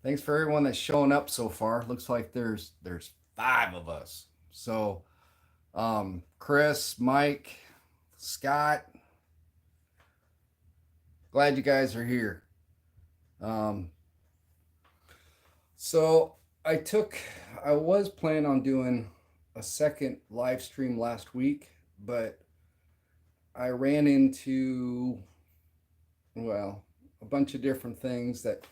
Thanks for everyone that's showing up so far. Looks like there's 5 of us. So, Chris, Mike, Scott, glad you guys are here. Um, so I took, I was planning on doing a second live stream last week, but I ran into, well, a bunch of different things that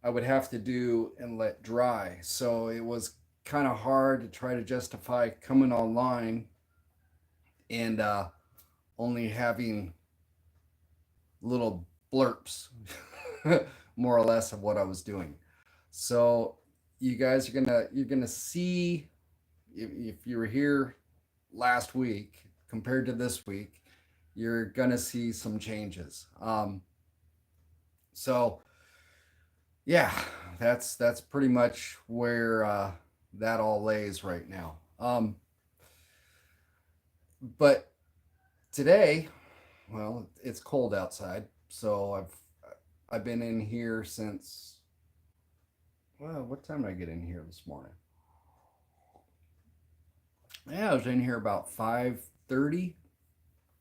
I would have to do and let dry. So it was kind of hard to try to justify coming online and only having little blurps, more or less, of what I was doing. So you guys are you're gonna see, if you were here last week compared to this week, you're gonna see some changes. So yeah, that's pretty much where that all lays right now. But today, well, it's cold outside, so I've been in here since, well, what time did I get in here this morning? Yeah, I was in here about 5:30,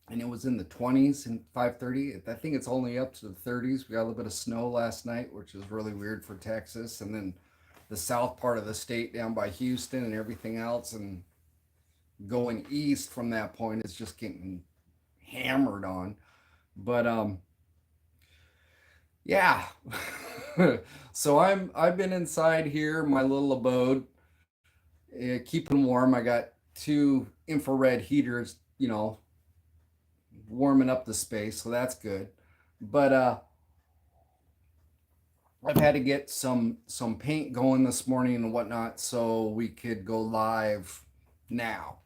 and it was in the 20s and 5:30. I think it's only up to the 30s. We got a little bit of snow last night, which is really weird for Texas, and then the south part of the state down by Houston and everything else, and going east from that point is just getting hammered on. But yeah. So I've been inside here, my little abode, keeping warm. I got 2 infrared heaters, warming up the space, so that's good. But I've had to get some paint going this morning and whatnot, so we could go live now.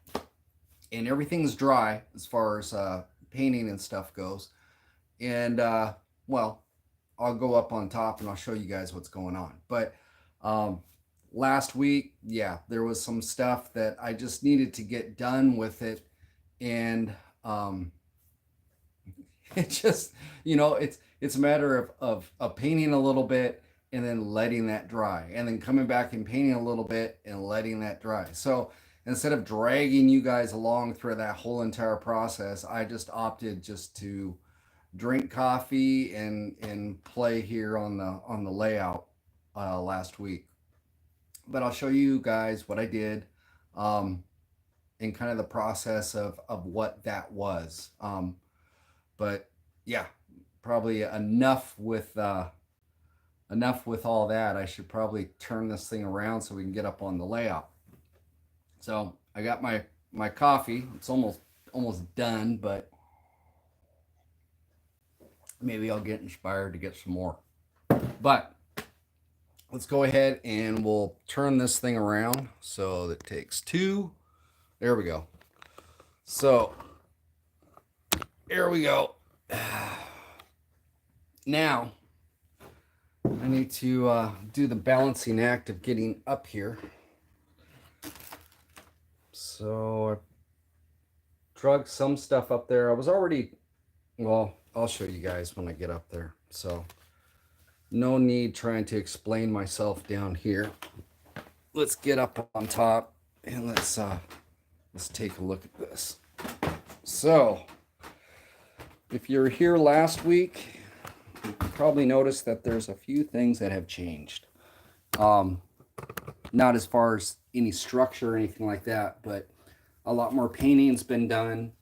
And everything's dry as far as painting and stuff goes. And well, I'll go up on top and I'll show you guys what's going on. But um, last week, yeah, there was some stuff that I just needed to get done with it, and it just, it's a matter of painting a little bit and then letting that dry, and then coming back and painting a little bit and letting that dry. So instead of dragging you guys along through that whole entire process, I just opted just to drink coffee and play here on the layout last week. But I'll show you guys what I did, um, and kind of the process of what that was. But yeah, probably enough with all that. I should probably turn this thing around so we can get up on the layout. So I got my coffee. It's almost done, but maybe I'll get inspired to get some more. But let's go ahead and we'll turn this thing around. So that takes 2. There we go. So there we go. Now I need to do the balancing act of getting up here. So I drug some stuff up there. I was already, well, I'll show you guys when I get up there. So no need trying to explain myself down here. Let's get up on top and let's take a look at this. So if you're here last week, you probably noticed that there's a few things that have changed. Not as far as any structure or anything like that, but a lot more painting's been done.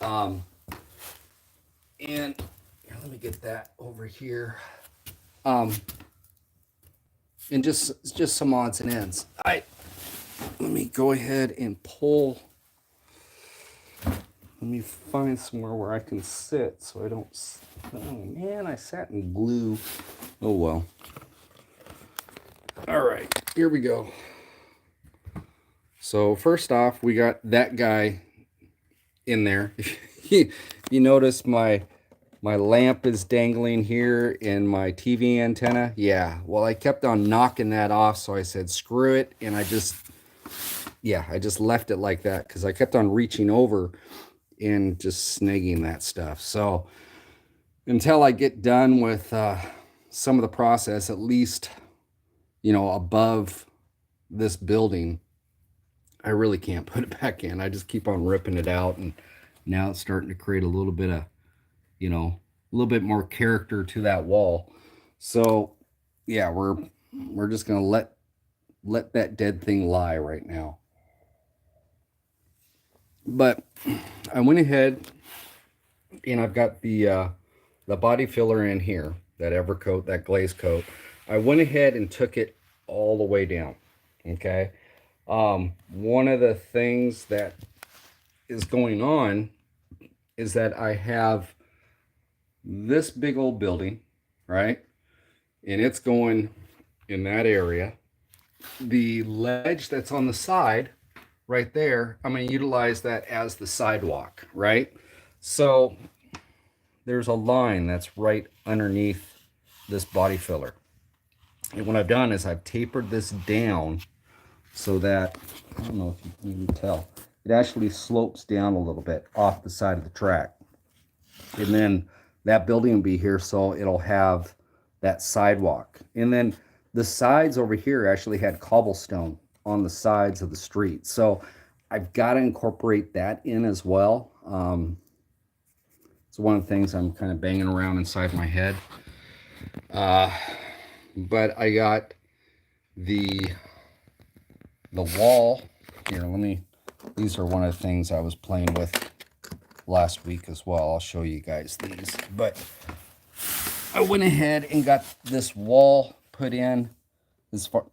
And here, let me get that over here. And just some odds and ends. Let me go ahead and pull. Let me find somewhere where I can sit so I don't. Oh man, I sat in glue. Oh well. All right, here we go. So first off, we got that guy in there. You notice my lamp is dangling here and my TV antenna. Yeah, well, I kept on knocking that off, so I said screw it, and I just left it like that because I kept on reaching over and just snagging that stuff. So until I get done with some of the process, at least, you know, above this building, I really can't put it back in. I just keep on ripping it out, and now it's starting to create a little bit of, you know, a little bit more character to that wall. So yeah, we're just gonna let that dead thing lie right now. But I went ahead and I've got the body filler in here, that Evercoat, that glaze coat. I went ahead and took it all the way down. Okay. One of the things that is going on is that I have this big old building, right? And it's going in that area. The ledge that's on the side right there, I'm going to utilize that as the sidewalk, right? So there's a line that's right underneath this body filler. And what I've done is I've tapered this down so that, I don't know if you can tell, it actually slopes down a little bit off the side of the track. And then that building will be here, so it'll have that sidewalk. And then the sides over here actually had cobblestone on the sides of the street. So I've got to incorporate that in as well. It's one of the things I'm kind of banging around inside my head. But I got the wall here. These are one of the things I was playing with last week as well. I'll show you guys these. But I went ahead and got this wall put in.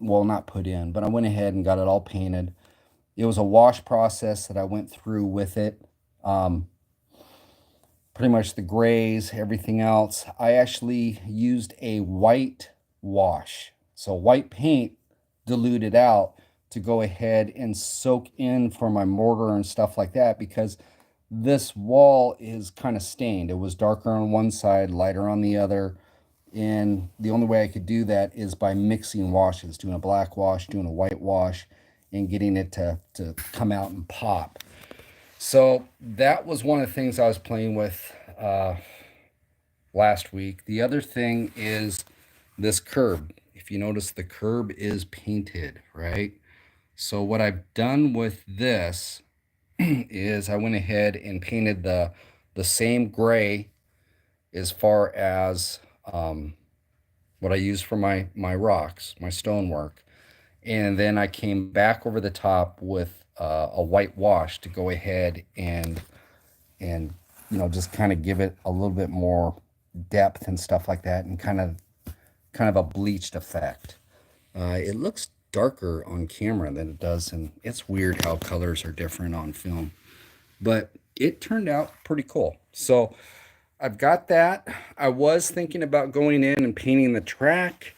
Well, not put in, but I went ahead and got it all painted. It was a wash process that I went through with it. Pretty much the grays, everything else. I actually used a white wash. So white paint diluted out to go ahead and soak in for my mortar and stuff like that, because this wall is kind of stained. It was darker on one side, lighter on the other. And the only way I could do that is by mixing washes, doing a black wash, doing a white wash, and getting it to come out and pop. So that was one of the things I was playing with last week. The other thing is this curb. If you notice, the curb is painted, right? So what I've done with this is I went ahead and painted the same gray as far as what I use for my rocks, my stonework. And then I came back over the top with a white wash to go ahead and you know, just kind of give it a little bit more depth and stuff like that, and kind of a bleached effect. It looks darker on camera than it does, and it's weird how colors are different on film, but it turned out pretty cool. So I've got that. I was thinking about going in and painting the track,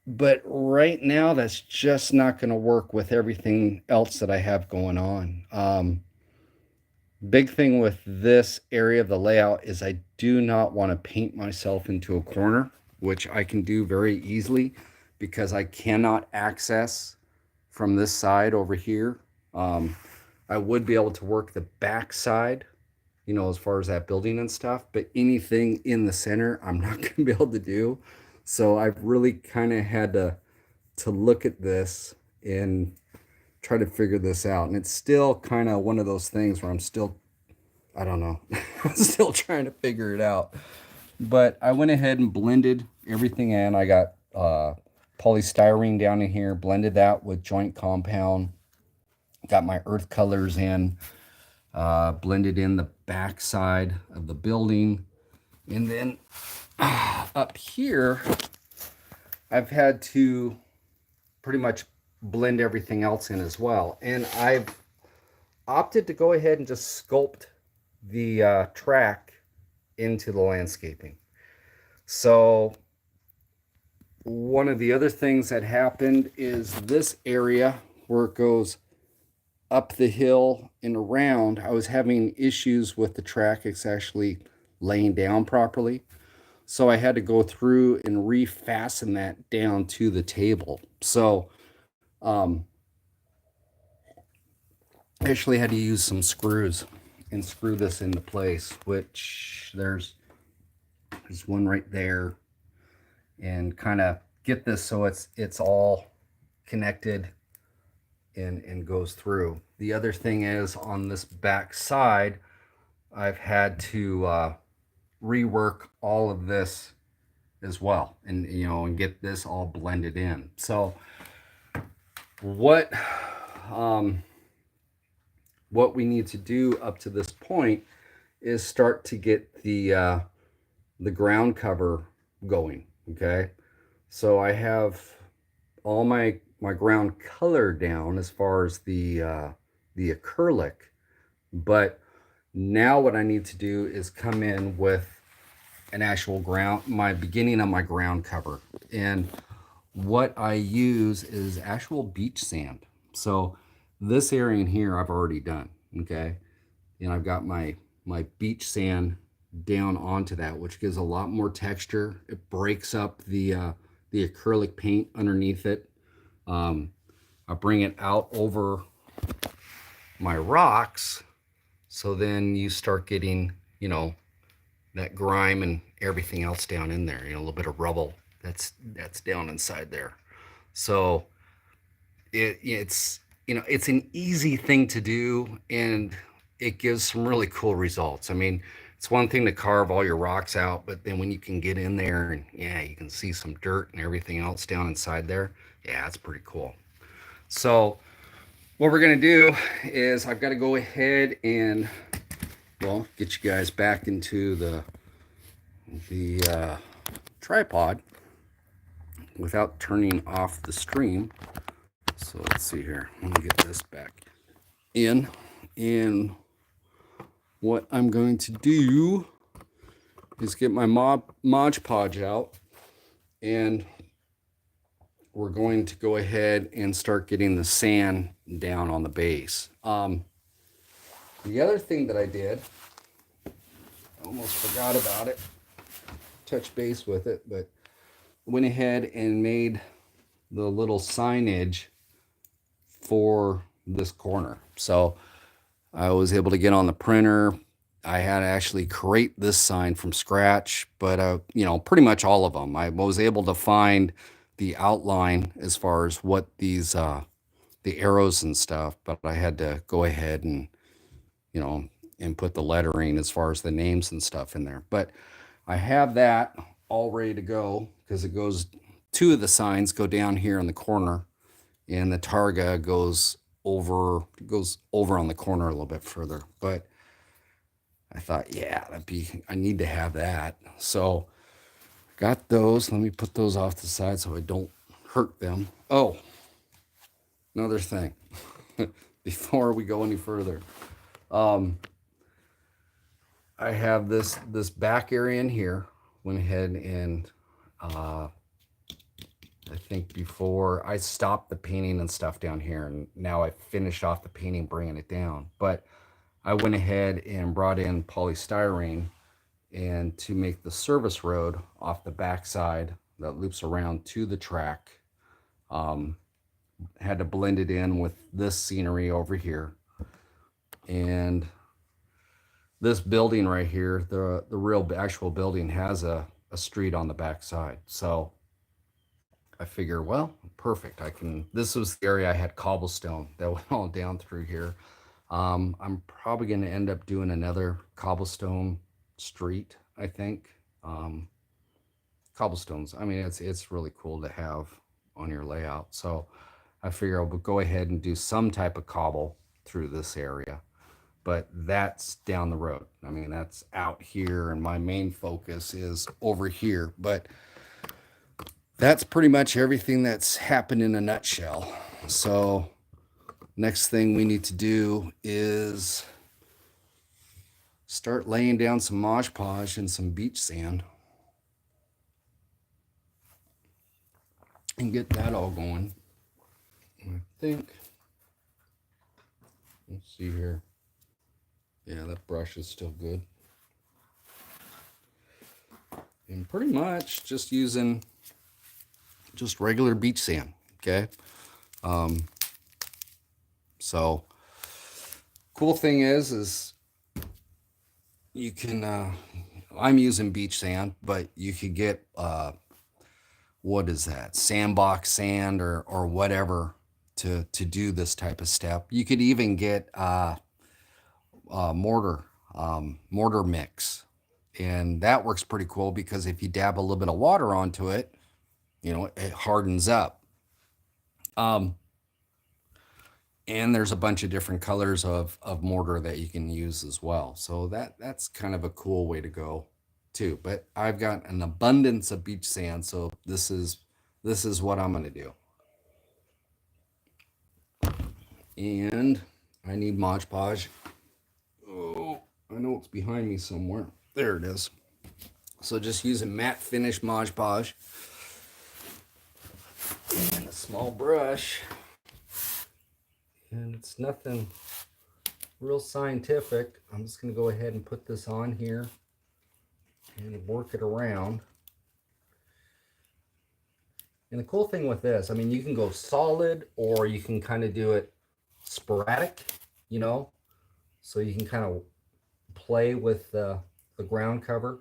but right now that's just not going to work with everything else that I have going on. Big thing with this area of the layout is I do not want to paint myself into a corner, which I can do very easily because I cannot access from this side over here. I would be able to work the back side, you know, as far as that building and stuff, but anything in the center, I'm not going to be able to do. So I've really kind of had to look at this and try to figure this out. And it's still kind of one of those things where I'm still, I don't know, I'm still trying to figure it out. But I went ahead and blended everything in. I got polystyrene down in here, blended that with joint compound, got my earth colors in, blended in the back side of the building. And then up here, I've had to pretty much blend everything else in as well. And I've opted to go ahead and just sculpt the track into the landscaping. So one of the other things that happened is this area where it goes up the hill and around, I was having issues with the track. It's actually laying down properly. So I had to go through and refasten that down to the table. So I actually had to use some screws and screw this into place, which there's There's one right there, and kind of get this so it's all connected and goes through. The other thing is on this back side, I've had to rework all of this as well, and and get this all blended in. So what what we need to do up to this point is start to get the ground cover going. Okay, so I have all my ground color down as far as the acrylic, but now what I need to do is come in with an actual ground, my beginning of my ground cover. And what I use is actual beach sand. So this area in here I've already done, okay? And I've got my beach sand down onto that, which gives a lot more texture. It breaks up the acrylic paint underneath it. I bring it out over my rocks, so then you start getting, that grime and everything else down in there, a little bit of rubble that's down inside there. So it's it's an easy thing to do, and it gives some really cool results. I mean, it's one thing to carve all your rocks out, but then when you can get in there and you can see some dirt and everything else down inside there, it's pretty cool. So what we're gonna do is I've got to go ahead and, well, get you guys back into the tripod without turning off the stream. So let's see here. Let me get this back in. And what I'm going to do is get my Mod Podge out, and we're going to go ahead and start getting the sand down on the base. The other thing that I did, I almost forgot about it, touch base with it, but went ahead and made the little signage for this corner. So I was able to get on the printer. I had to actually create this sign from scratch, but pretty much all of them. I was able to find the outline as far as what these the arrows and stuff, but I had to go ahead and and put the lettering as far as the names and stuff in there. But I have that all ready to go, because it goes, two of the signs go down here in the corner, and the Targa goes over on the corner a little bit further. But I thought, I need to have that. So got those. Let me put those off the side so I don't hurt them. Oh, another thing before we go any further. I have this back area in here. Went ahead and I think before I stopped the painting and stuff down here, and now I finished off the painting, bringing it down. But I went ahead and brought in polystyrene and to make the service road off the backside that loops around to the track. Had to blend it in with this scenery over here, and this building right here, the real actual building, has a street on the backside. So I figure, well, perfect. This was the area I had cobblestone that went all down through here. I'm probably going to end up doing another cobblestone street, I think. Cobblestones, I mean, it's really cool to have on your layout. So I figure I'll go ahead and do some type of cobble through this area. But that's down the road. I mean, that's out here, and my main focus is over here. But that's pretty much everything that's happened in a nutshell. So next thing we need to do is start laying down some Mod Podge and some beach sand and get that all going. I think, let's see here. Yeah, that brush is still good. And pretty much just using just regular beach sand, okay? So cool thing is you can, I'm using beach sand, but you could get what is that, sandbox sand or whatever to do this type of step. You could even get mortar mortar mix, and that works pretty cool because if you dab a little bit of water onto it, it hardens up. Um, and there's a bunch of different colors of mortar that you can use as well. So that's kind of a cool way to go too. But I've got an abundance of beach sand, so this is what I'm gonna do. And I need Mod Podge. Oh, I know it's behind me somewhere. There it is. So just using matte finish Mod Podge and a small brush. And it's nothing real scientific. I'm just going to go ahead and put this on here and work it around. And the cool thing with this, I mean, you can go solid or you can kind of do it sporadic, so you can kind of play with the ground cover.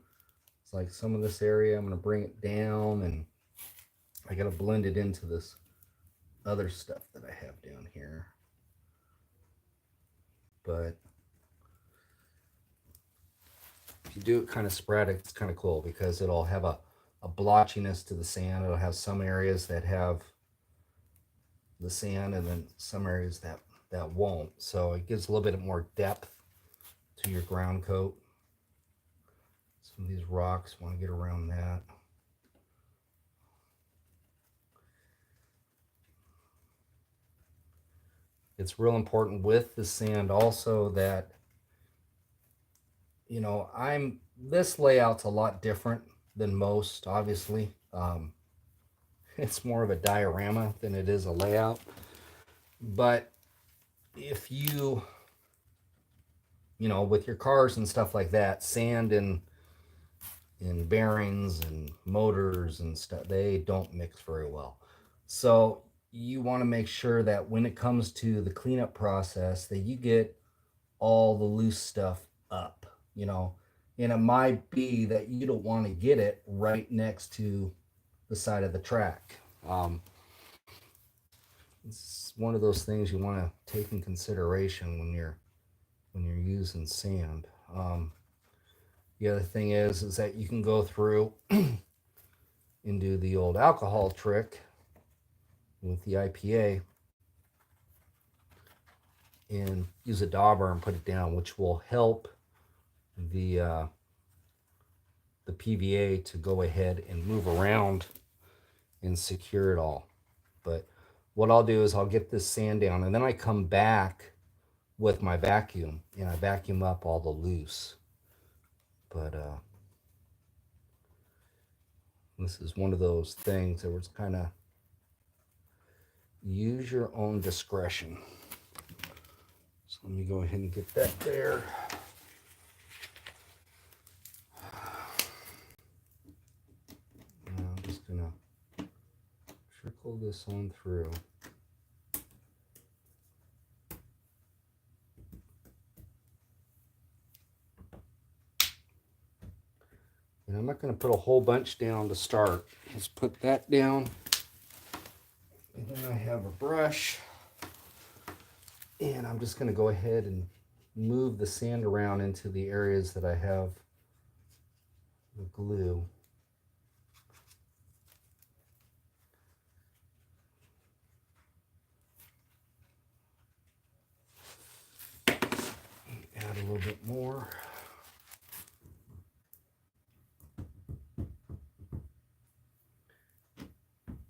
It's like some of this area, I'm going to bring it down and I got to blend it into this other stuff that I have down here. But if you do it kind of sporadic, it's kind of cool because it'll have a blotchiness to the sand. It'll have some areas that have the sand and then some areas that won't. So it gives a little bit more depth to your ground coat. Some of these rocks, want to get around that. It's real important with the sand also that, this layout's a lot different than most, obviously. It's more of a diorama than it is a layout. But if you, with your cars and stuff like that, sand and bearings and motors and stuff, they don't mix very well. So you want to make sure that when it comes to the cleanup process that you get all the loose stuff up, and it might be that you don't want to get it right next to the side of the track. It's one of those things you want to take in consideration when you're using sand. The other thing is that you can go through and do the old alcohol trick with the IPA and use a dauber and put it down, which will help the PVA to go ahead and move around and secure it all. But what I'll do is I'll get this sand down and then I come back with my vacuum and I vacuum up all the loose. But this is one of those things that was kind of use your own discretion. So let me go ahead and get that there. I'm just gonna trickle this on through. And I'm not going to put a whole bunch down to start. Let's put that down. And then I have a brush. And I'm just going to go ahead and move the sand around into the areas that I have the glue. Add a little bit more.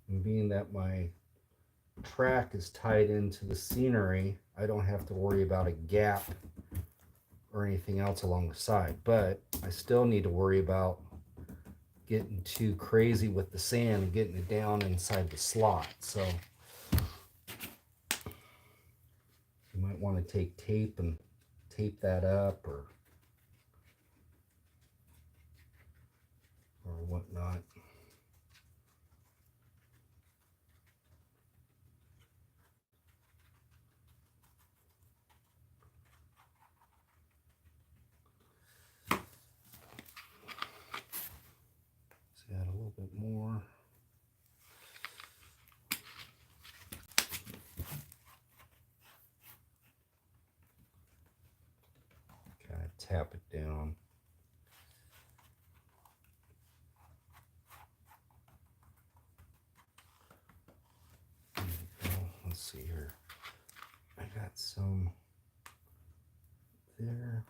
And being that my track is tied into the scenery, I don't have to worry about a gap or anything else along the side, but I still need to worry about getting too crazy with the sand and getting it down inside the slot. So you might want to take tape and tape that up or whatnot. tap it down. Let's see here. I got some there.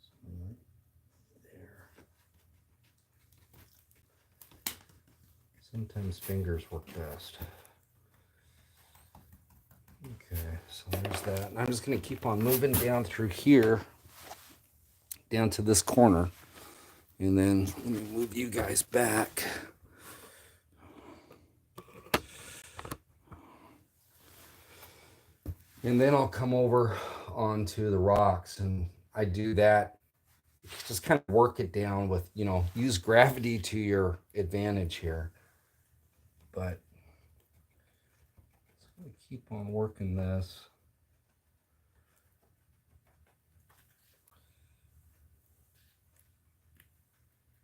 Some right there. Sometimes fingers work best. Okay, so there's that. And I'm just going to keep on moving down through here, down to this corner. And then let me move you guys back. And then I'll come over onto the rocks, and I do that. Just kind of work it down with, use gravity to your advantage here. But I'm going to keep on working this.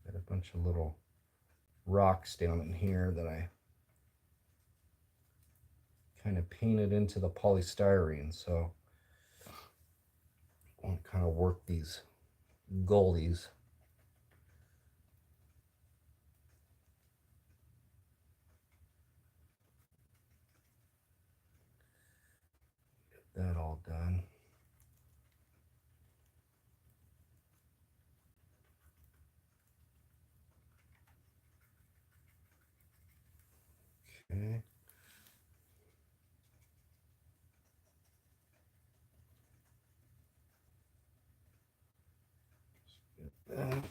Got a bunch of little rocks down in here that I kind of painted into the polystyrene. So I want to kind of work these gullies. Get that all done. Okay. Get that.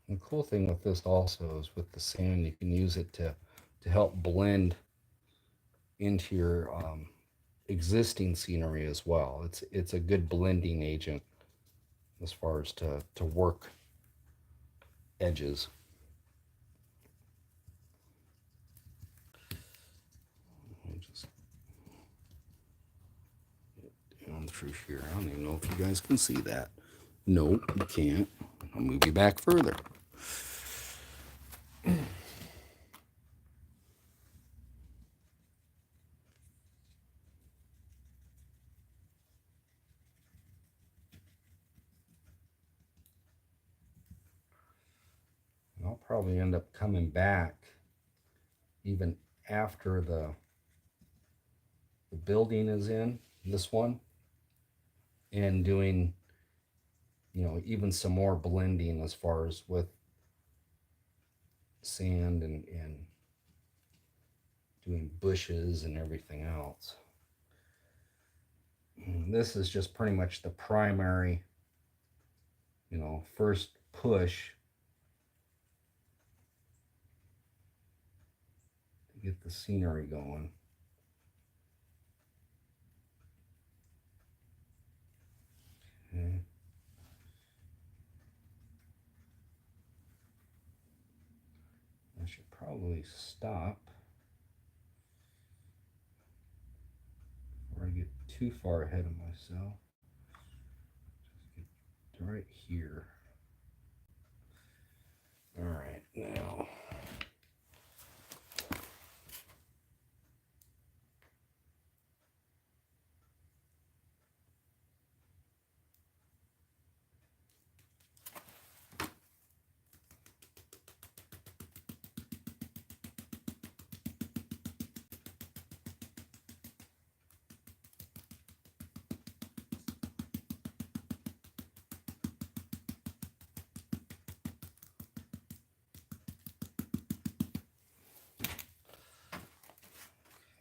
The cool thing with this also is with the sand, you can use it to help blend into your existing scenery as well. It's a good blending agent as far as to work edges. Let me just get down through here. I don't even know if you guys can see that. Nope, you can't. I'll move you back further. I'll probably end up coming back even after the building is in, this one, and doing, even some more blending as far as with sand and doing bushes and everything else. And this is just pretty much the primary, first push to get the scenery going. Okay. I should probably stop before I get too far ahead of myself. Just get right here. All right, now.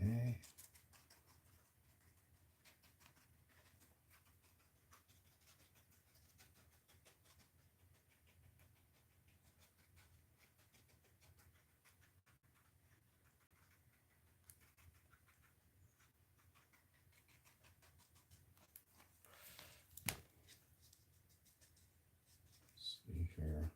Okay. See here.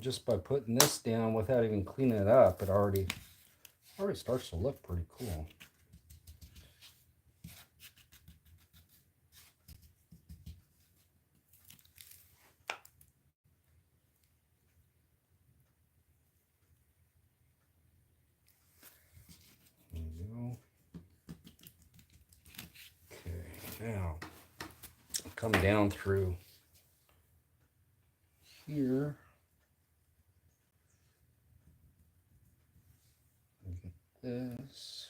just by putting this down without even cleaning it up, it already starts to look pretty cool. There you go. Okay, now come down through here. Get this.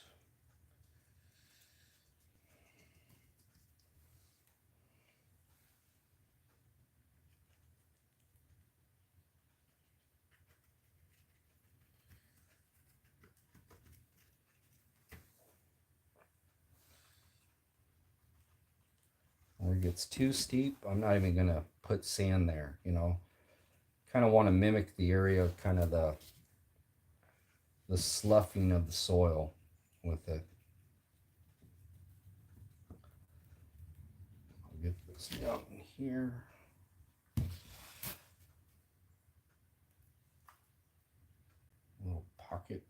Where it gets too steep, I'm not even gonna put sand there, you know. Kind of want to mimic the area of kind of the sloughing of the soil with it. I'll get this down in here. Little pocket.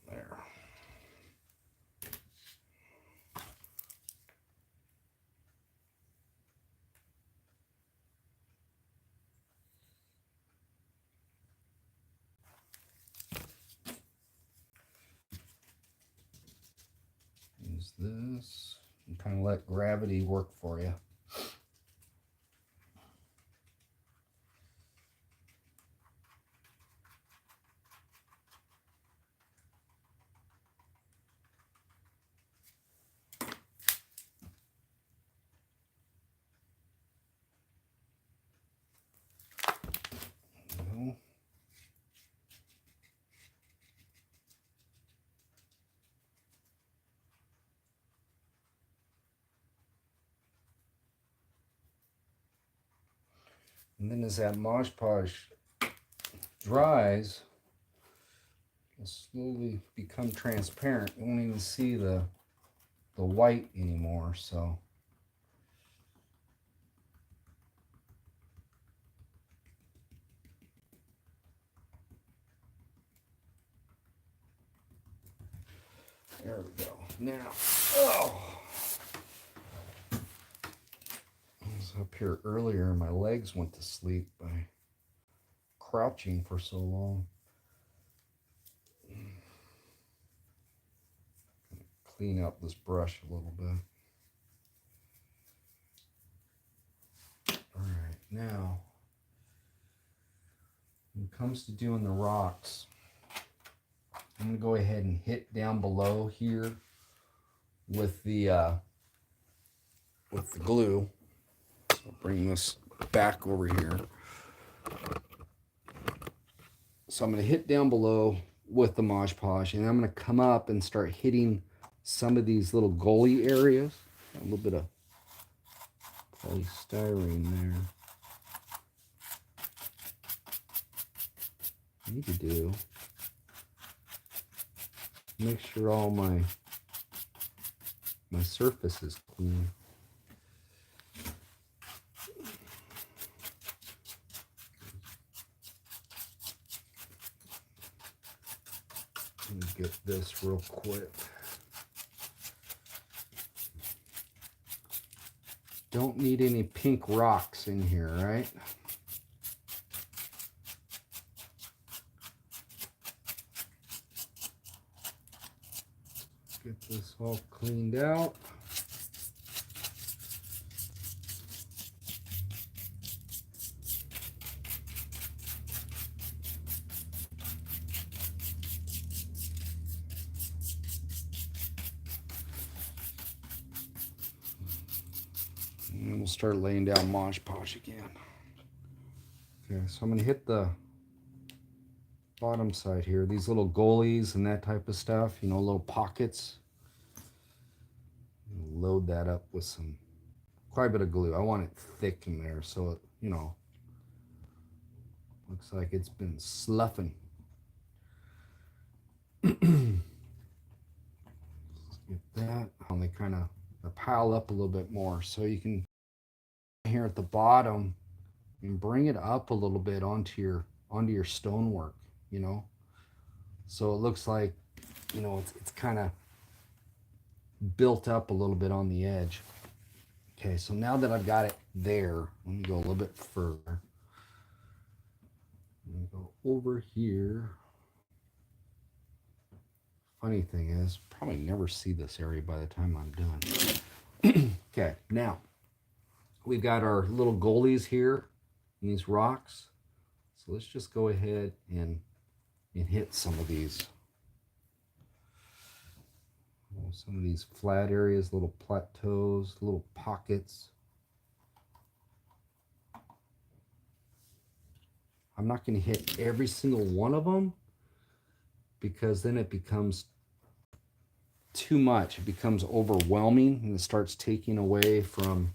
There. Use this and kind of let gravity work for you. And then as that Mod Podge dries, it'll slowly become transparent. You won't even see the white anymore. So there we go. Now, I was up here earlier and my legs went to sleep by crouching for so long. Clean up this brush a little bit. All right, now when it comes to doing the rocks, I'm going to go ahead and hit down below here with the glue. So I'll bring this back over here. So I'm going to hit down below with the Mod Podge, and I'm going to come up and start hitting some of these little gully areas. A little bit of polystyrene there. I need to do, make sure all my surface is clean. Let me get this real quick. Don't need any pink rocks in here, right? Get this all cleaned out. And then we'll start laying down Mosh Posh again. Okay, so I'm going to hit the bottom side here. These little goalies and that type of stuff, you know, little pockets. Load that up with quite a bit of glue. I want it thick in there so it, you know, looks like it's been sloughing. Get that. And they kind of pile up a little bit more. So you can here at the bottom and bring it up a little bit onto your stonework, you know. So it looks like, you know, it's kind of built up a little bit on the edge. Okay, so now that I've got it there, let me go a little bit further. Let me go over here. Funny thing is, probably never see this area by the time I'm done. Okay, now we've got our little goalies here, these rocks. So let's just go ahead and hit some of these. Some of these flat areas, little plateaus, little pockets. I'm not going to hit every single one of them because then it becomes too much. It becomes overwhelming and it starts taking away from,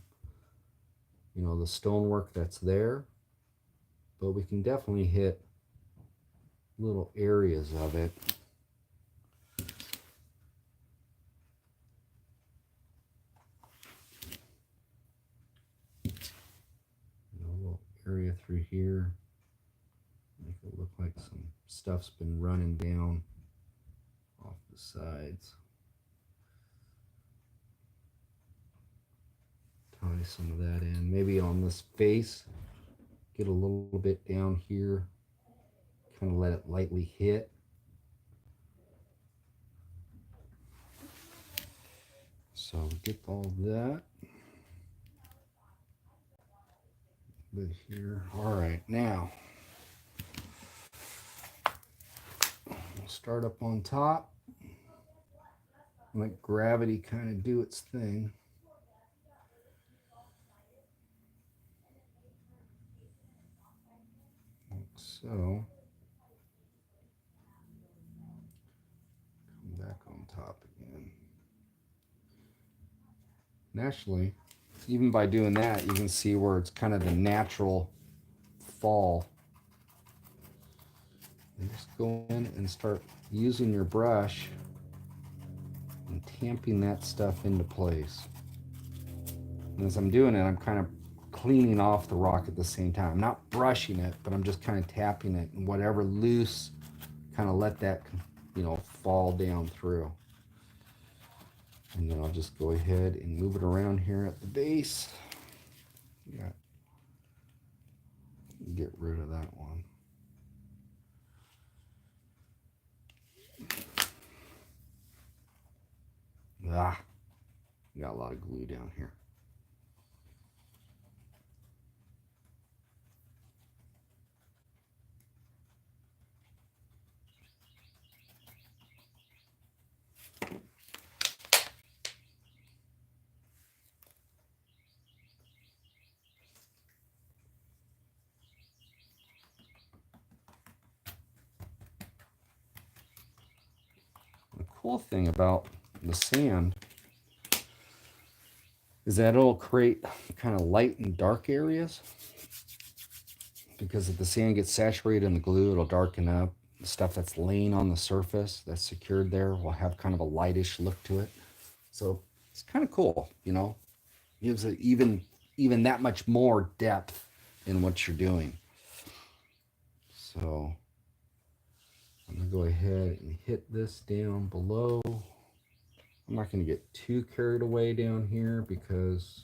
you know, the stonework that's there. But we can definitely hit little areas of it. A little area through here. Make it look like some stuff's been running down off the sides. Tie some of that in. Maybe on this face, get a little bit down here. Kind of let it lightly hit. So get all that. Bit here. All right, now we'll start up on top. Let gravity kind of do its thing. Like so. Come back on top again. And actually, even by doing that, you can see where it's kind of the natural fall. And just go in and start using your brush and tamping that stuff into place. And as I'm doing it, I'm kind of cleaning off the rock at the same time. I'm not brushing it, but I'm just kind of tapping it, and whatever loose, kind of let that, you know, fall down through. And then I'll just go ahead and move it around here at the base. Yeah. Get rid of that one. Got a lot of glue down here. The cool thing about the sand is that it'll create kind of light and dark areas, because if the sand gets saturated in the glue, it'll darken up. The stuff that's laying on the surface that's secured there will have kind of a lightish look to it. So it's kind of cool, you know, gives it even that much more depth in what you're doing. So I'm gonna go ahead and hit this down below. I'm not going to get too carried away down here because,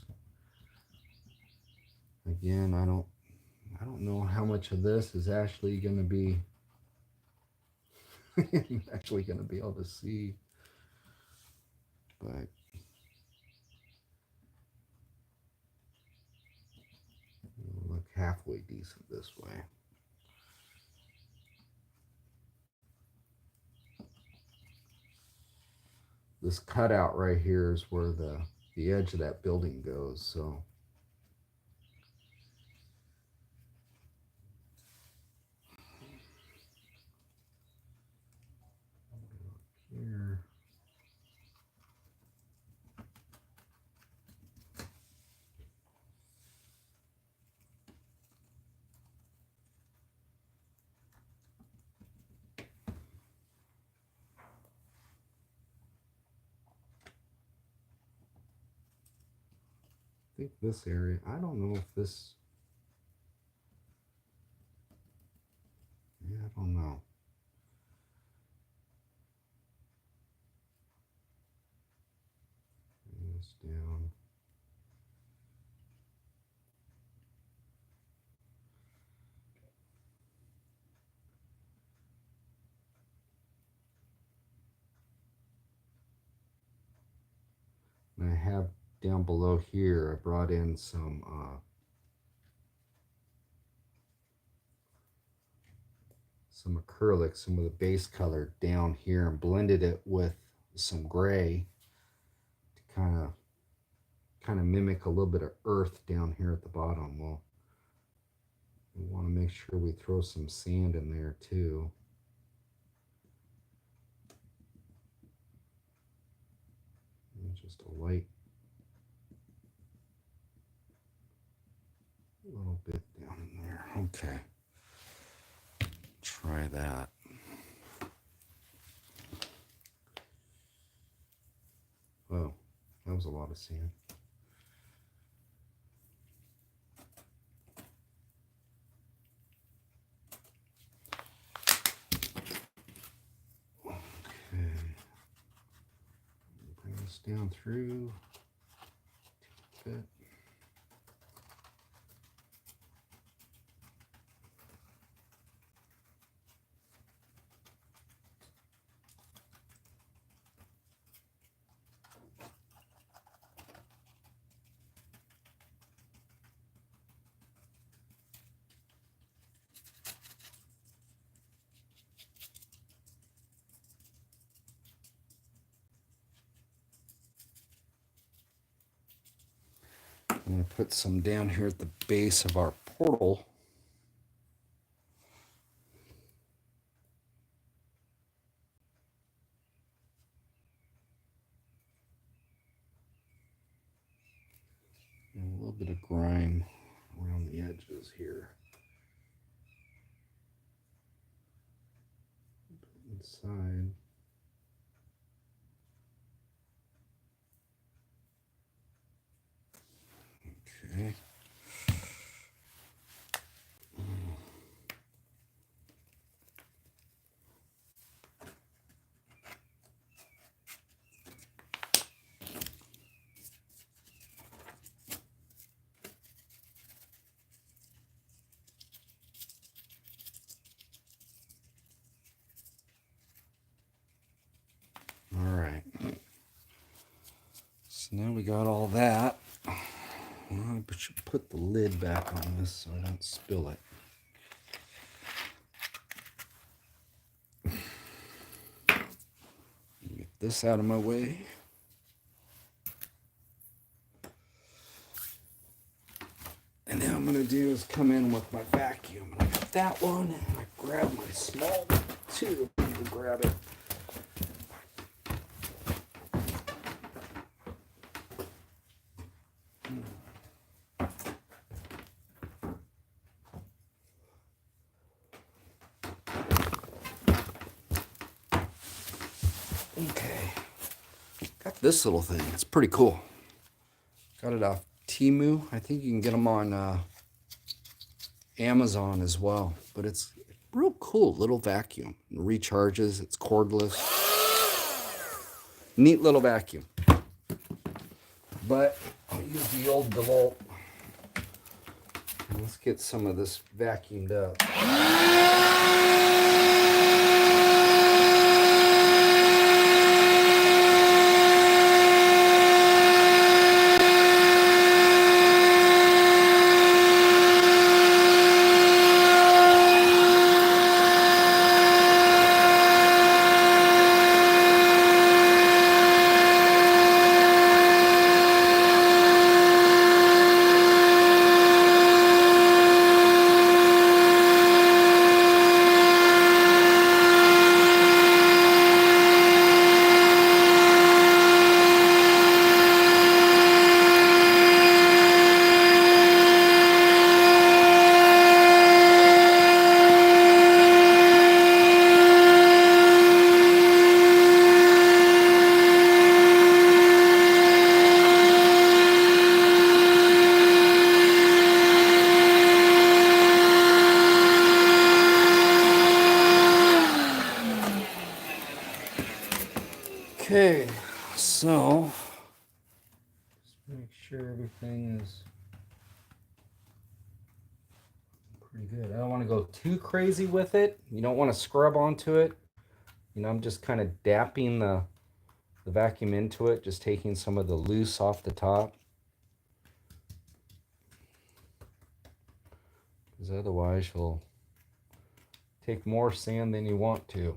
again, I don't know how much of this is actually going to be able to see, but it'll look halfway decent this way. This cutout right here is where the edge of that building goes, so think this area, I don't know if this, yeah, I don't know. Bring this down. And I have down below here, I brought in some acrylic, some of the base color down here, and blended it with some gray to kind of mimic a little bit of earth down here at the bottom. Well, we want to make sure we throw some sand in there too. And just a light little bit down in there. Okay. Try that. Oh, that was a lot of sand. Okay. Bring this down through a bit. I'm going to put some down here at the base of our portal. And a little bit of grime around the edges here. Inside. Okay. All right. So now we got all that. Well, I should put the lid back on this so I don't spill it. Get this out of my way. And now I'm going to do is come in with my vacuum. I got that one, and I grab my small one too. I need to grab it. Okay, got this little thing. It's pretty cool. Got it off Temu. I think you can get them on Amazon as well. But it's real cool little vacuum. It recharges. It's cordless. Neat little vacuum. But I'll use the old DeWalt. Let's get some of this vacuumed up. Okay, so just make sure everything is pretty good. I don't want to go too crazy with it. You don't want to scrub onto it. You know, I'm just kind of dapping the vacuum into it, just taking some of the loose off the top. Because otherwise you'll take more sand than you want to.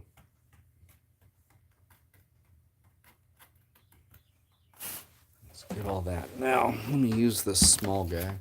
Let's get all that. Now, let me use this small guy.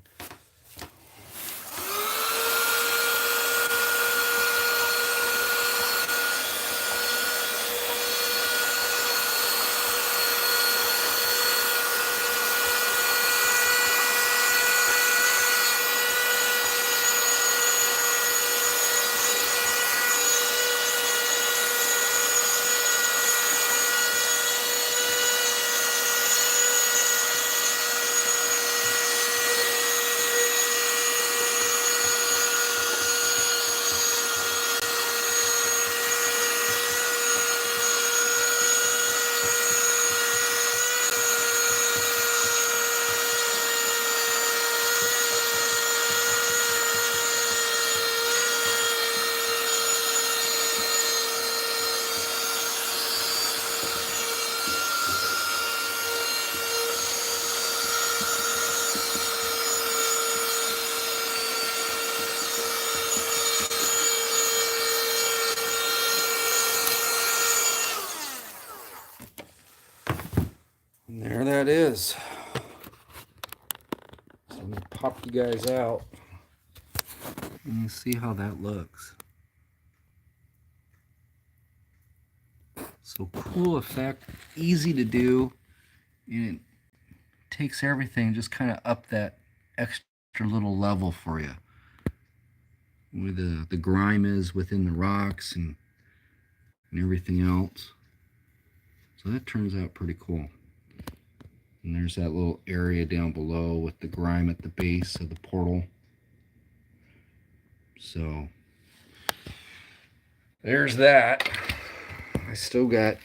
And there that is. So I'm gonna pop you guys out and you see how that looks. So cool effect, easy to do, and it takes everything just kind of up that extra little level for you. Where the grime is within the rocks and everything else. So that turns out pretty cool. And there's that little area down below with the grime at the base of the portal. So there's that. I still got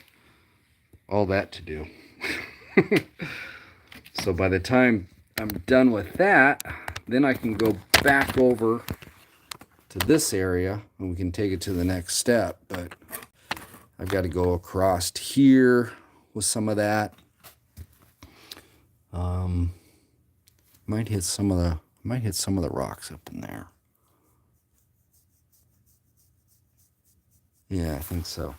all that to do. So by the time I'm done with that, then I can go back over to this area and we can take it to the next step. But I've got to go across here with some of that. Might hit some of the rocks up in there. Yeah, I think so.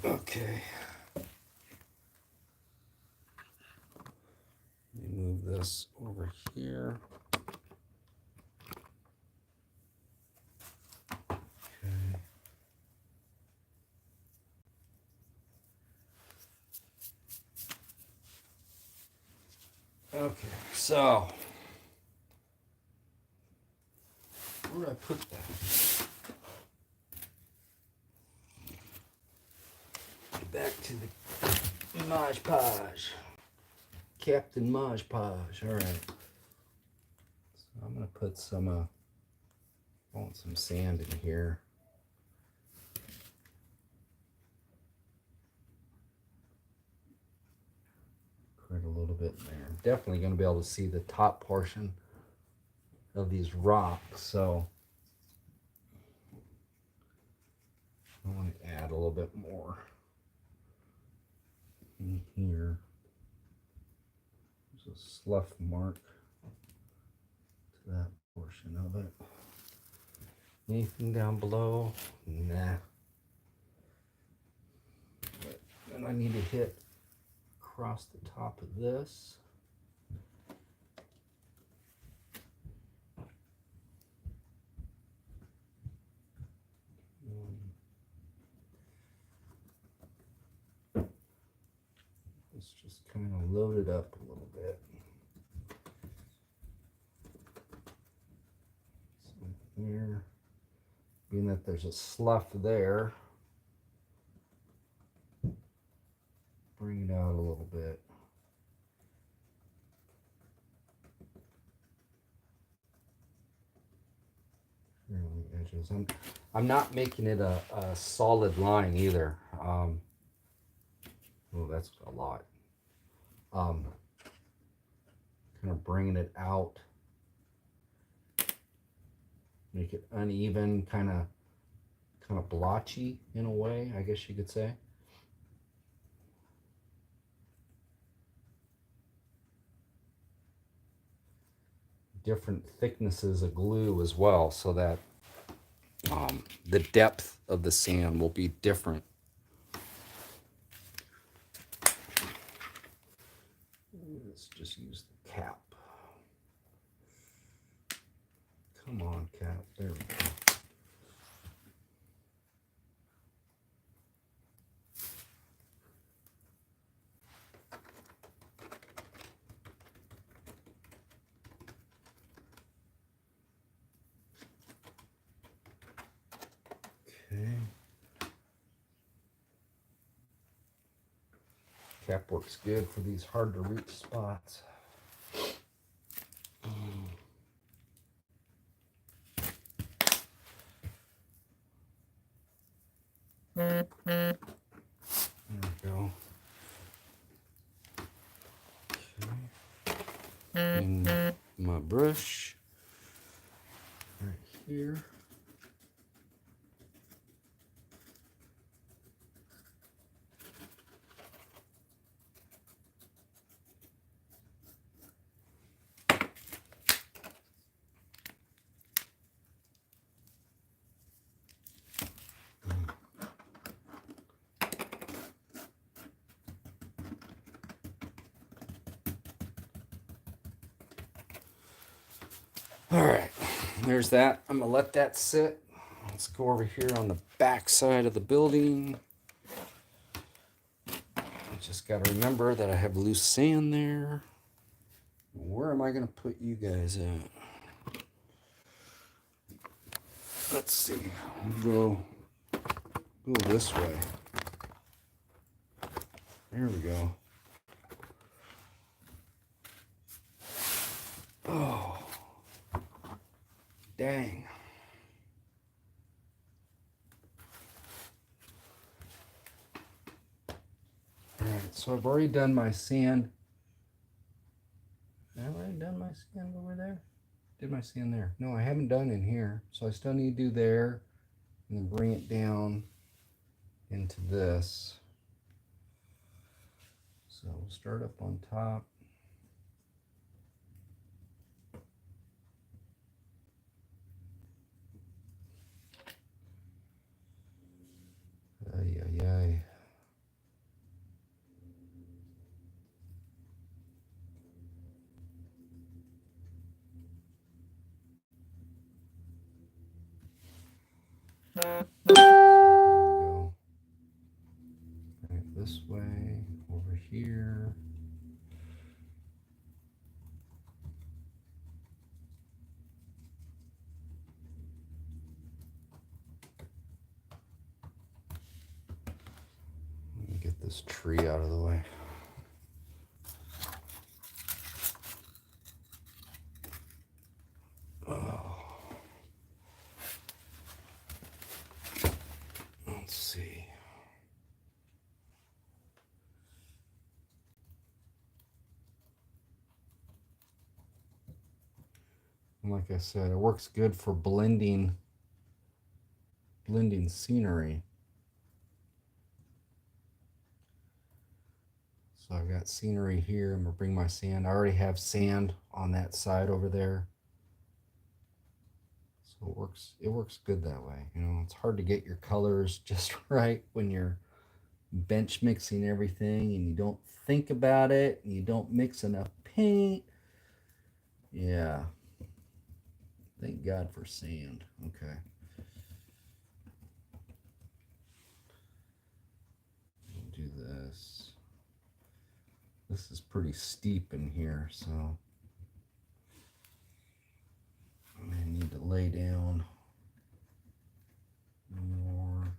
Okay. Let me move this over here. Okay, so where did I put that? Back to the Maj Podge. Captain Maj Podge. All right. So I'm gonna put some I want some sand in here. Quite a little bit in there. I'm definitely gonna be able to see the top portion of these rocks, so I want to add a little bit more in here. There's a slough mark to that portion of it. Anything down below? Nah. But then I need to hit across the top of this. Let's just kind of load it up a little bit. So here, being that there's a slough there, bring it out a little bit. Here, let me edges. I'm not making it a solid line either. Oh, that's a lot. Kind of bringing it out, make it uneven, kind of blotchy in a way, I guess you could say. Different thicknesses of glue as well, so that the depth of the sand will be different. Let's just use the cap. Come on, cap. There we go. Okay. Cap works good for these hard to reach spots. There we go. Okay. And my brush right here. All right, there's that. I'm gonna let that sit. Let's go over here on the back side of the building. I just gotta remember that I have loose sand there. Where am I gonna put you guys at? Let's see. We'll go this way. There we go. Oh, dang. All right, so I've already done my sand. Have I already done my sand over there? Did my sand there? No, I haven't done in here. So I still need to do there and then bring it down into this. So we'll start up on top. Ay, ay, ay. There we go. Right, this way, over here. Let me get this tree out of the way. Oh. Let's see. And like I said, it works good for blending scenery. So I've got scenery here. I'm gonna bring my sand. I already have sand on that side over there. So it works good that way. You know, it's hard to get your colors just right when you're bench mixing everything and you don't think about it and you don't mix enough paint. Yeah. Thank God for sand. Okay. We'll do this. This is pretty steep in here, so I need to lay down more.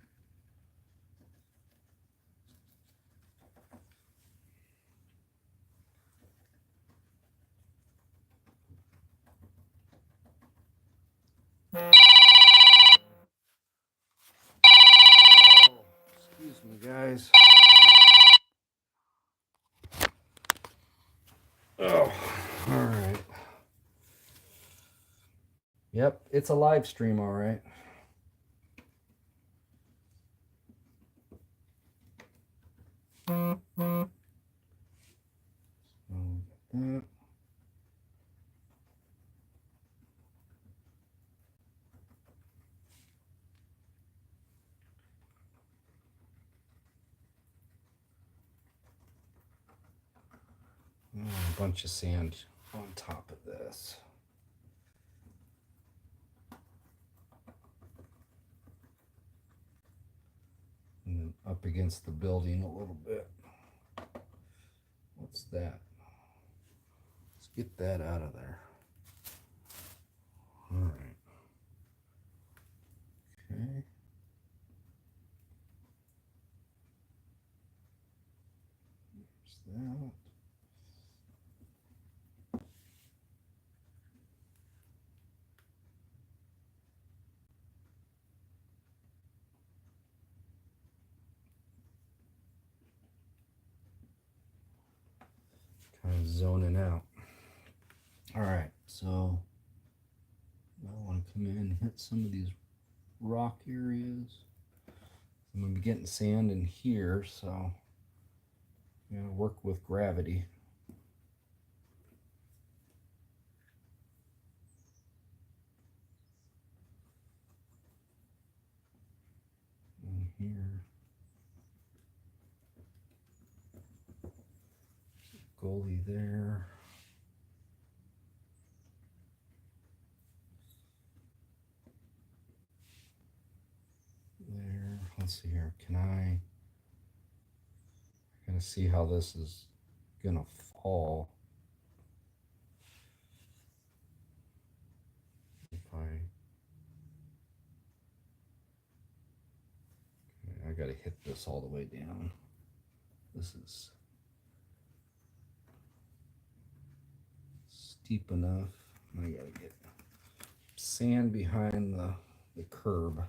guys. Oh, all right. Yep, it's a live stream, all right. That. A bunch of sand on top of this. And then up against the building a little bit. What's that? Let's get that out of there. All right. Okay. There's that. Kind of zoning out. All right, so I want to come in and hit some of these rock areas. I'm going to be getting sand in here, so I'm going to work with gravity. In here. Goalie there. There. Let's see here. I gotta see how this is gonna fall. If I gotta hit this all the way down. This is steep enough. I gotta get sand behind the curb.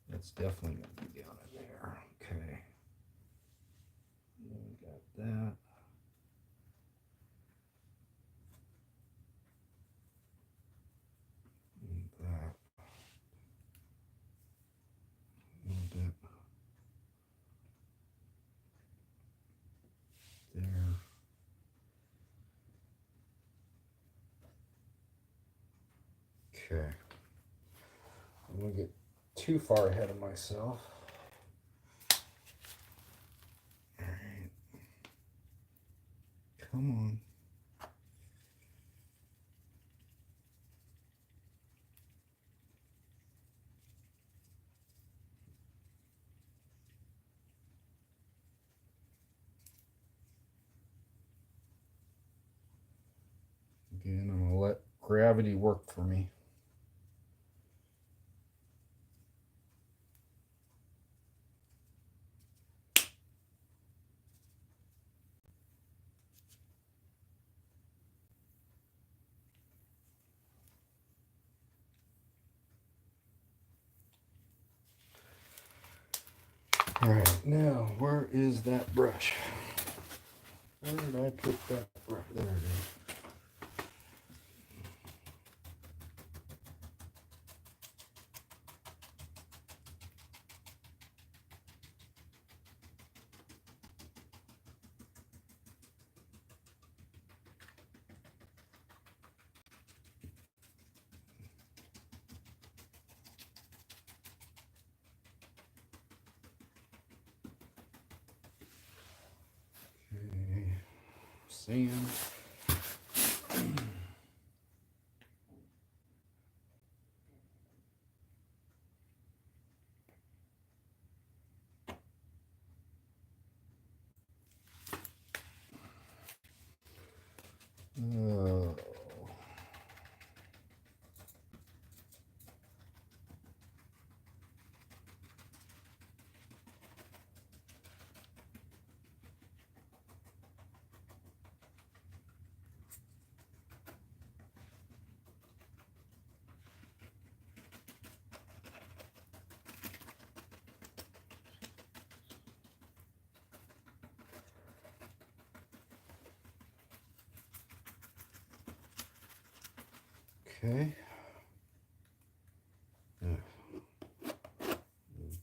That's definitely gonna be down in there. Okay. We got that. And that. A little bit there. Okay. I'm gonna get too far ahead of myself. All right. Come on. Again, I'm gonna let gravity work for me. All right, now where is that brush? Where did I put that brush? There it is. Okay, sand. Oh. Okay.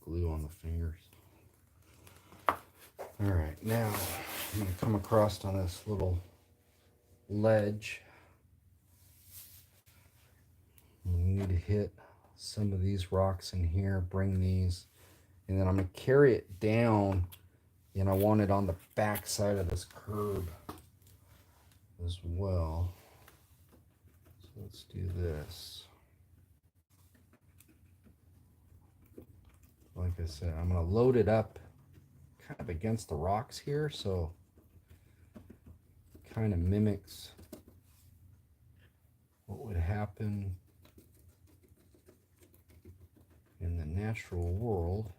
Glue on the fingers. All right, now I'm going to come across on this little ledge. We need to hit some of these rocks in here, bring these, and then I'm going to carry it down, and I want it on the back side of this curb as well. So let's do this. Like I said, I'm going to load it up kind of against the rocks here, so it kind of mimics what would happen in the natural world.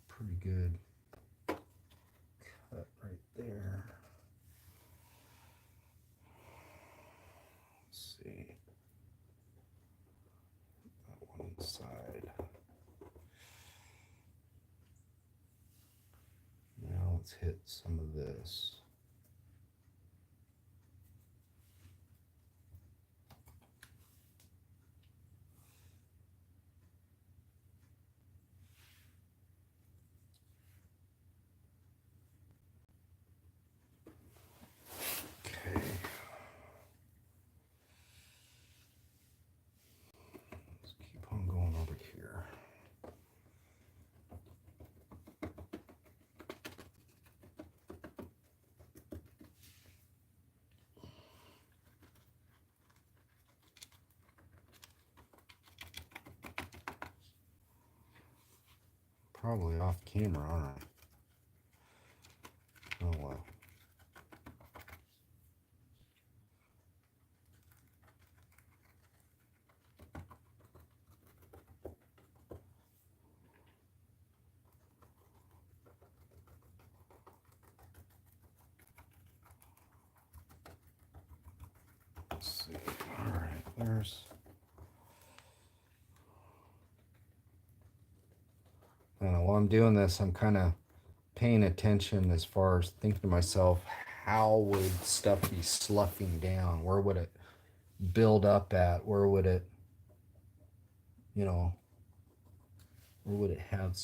Pretty good cut right there. Let's see. That one inside. Now let's hit some of this. Okay. Let's keep on going over here. Probably off camera, aren't I? Oh well. Let's see. All right, there's. And while I'm doing this, I'm kind of paying attention as far as thinking to myself, how would stuff be sloughing down? Where would it build up at? Where would it, you know, where would it have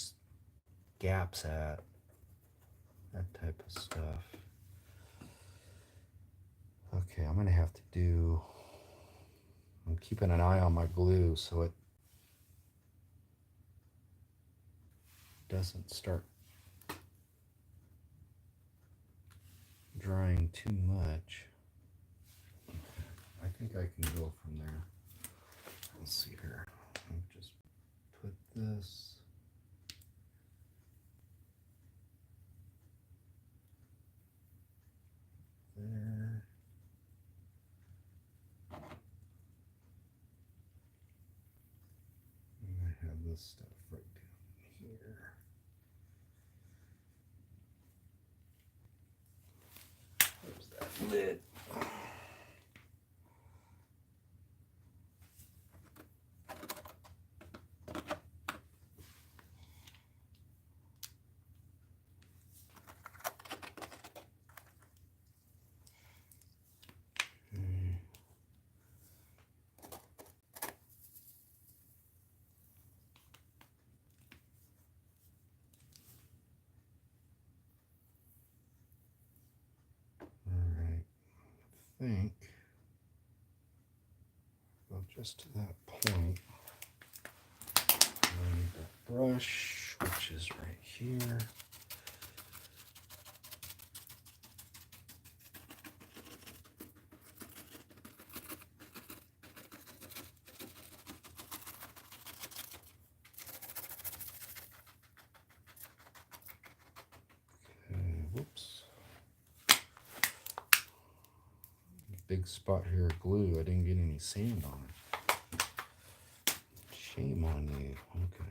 gaps at? That type of stuff. Okay, I'm going to have to do, I'm keeping an eye on my glue so it doesn't start drying too much. I think I can go from there. Let's see here. I'll just put this. There. And I have this stuff right down here. There's that lid. Think go just to that point. I need that brush, which is right here. Okay, whoops. Big spot here of glue. I didn't get any sand on it. Shame on you. Okay.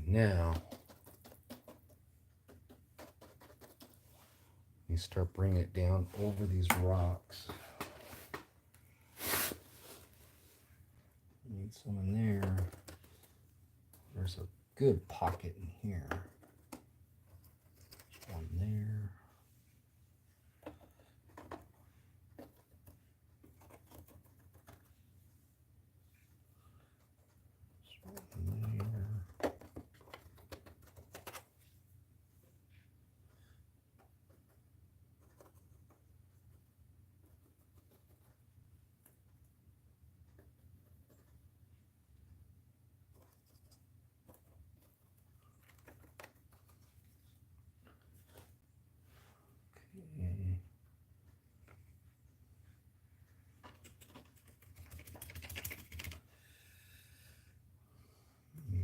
Now, you start bringing it down over these rocks. Need some in there. There's a good pocket in here. There's one there. There's one there.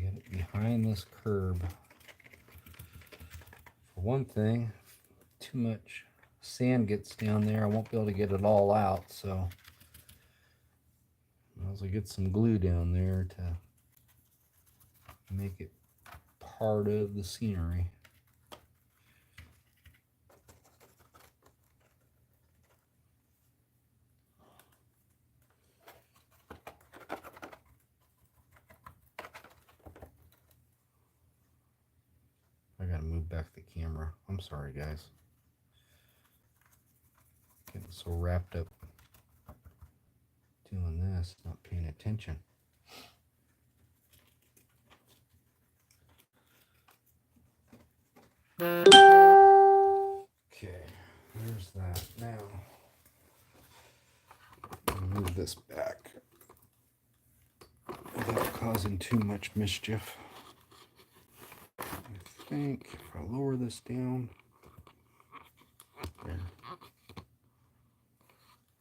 Get it behind this curb. For one thing, too much sand gets down there, I won't be able to get it all out, so I'll also get some glue down there to make it part of the scenery. I gotta move back the camera. I'm sorry, guys. Getting so wrapped up doing this, not paying attention. Okay, there's that. Now, I'll move this back without causing too much mischief. I think if I lower this down, there.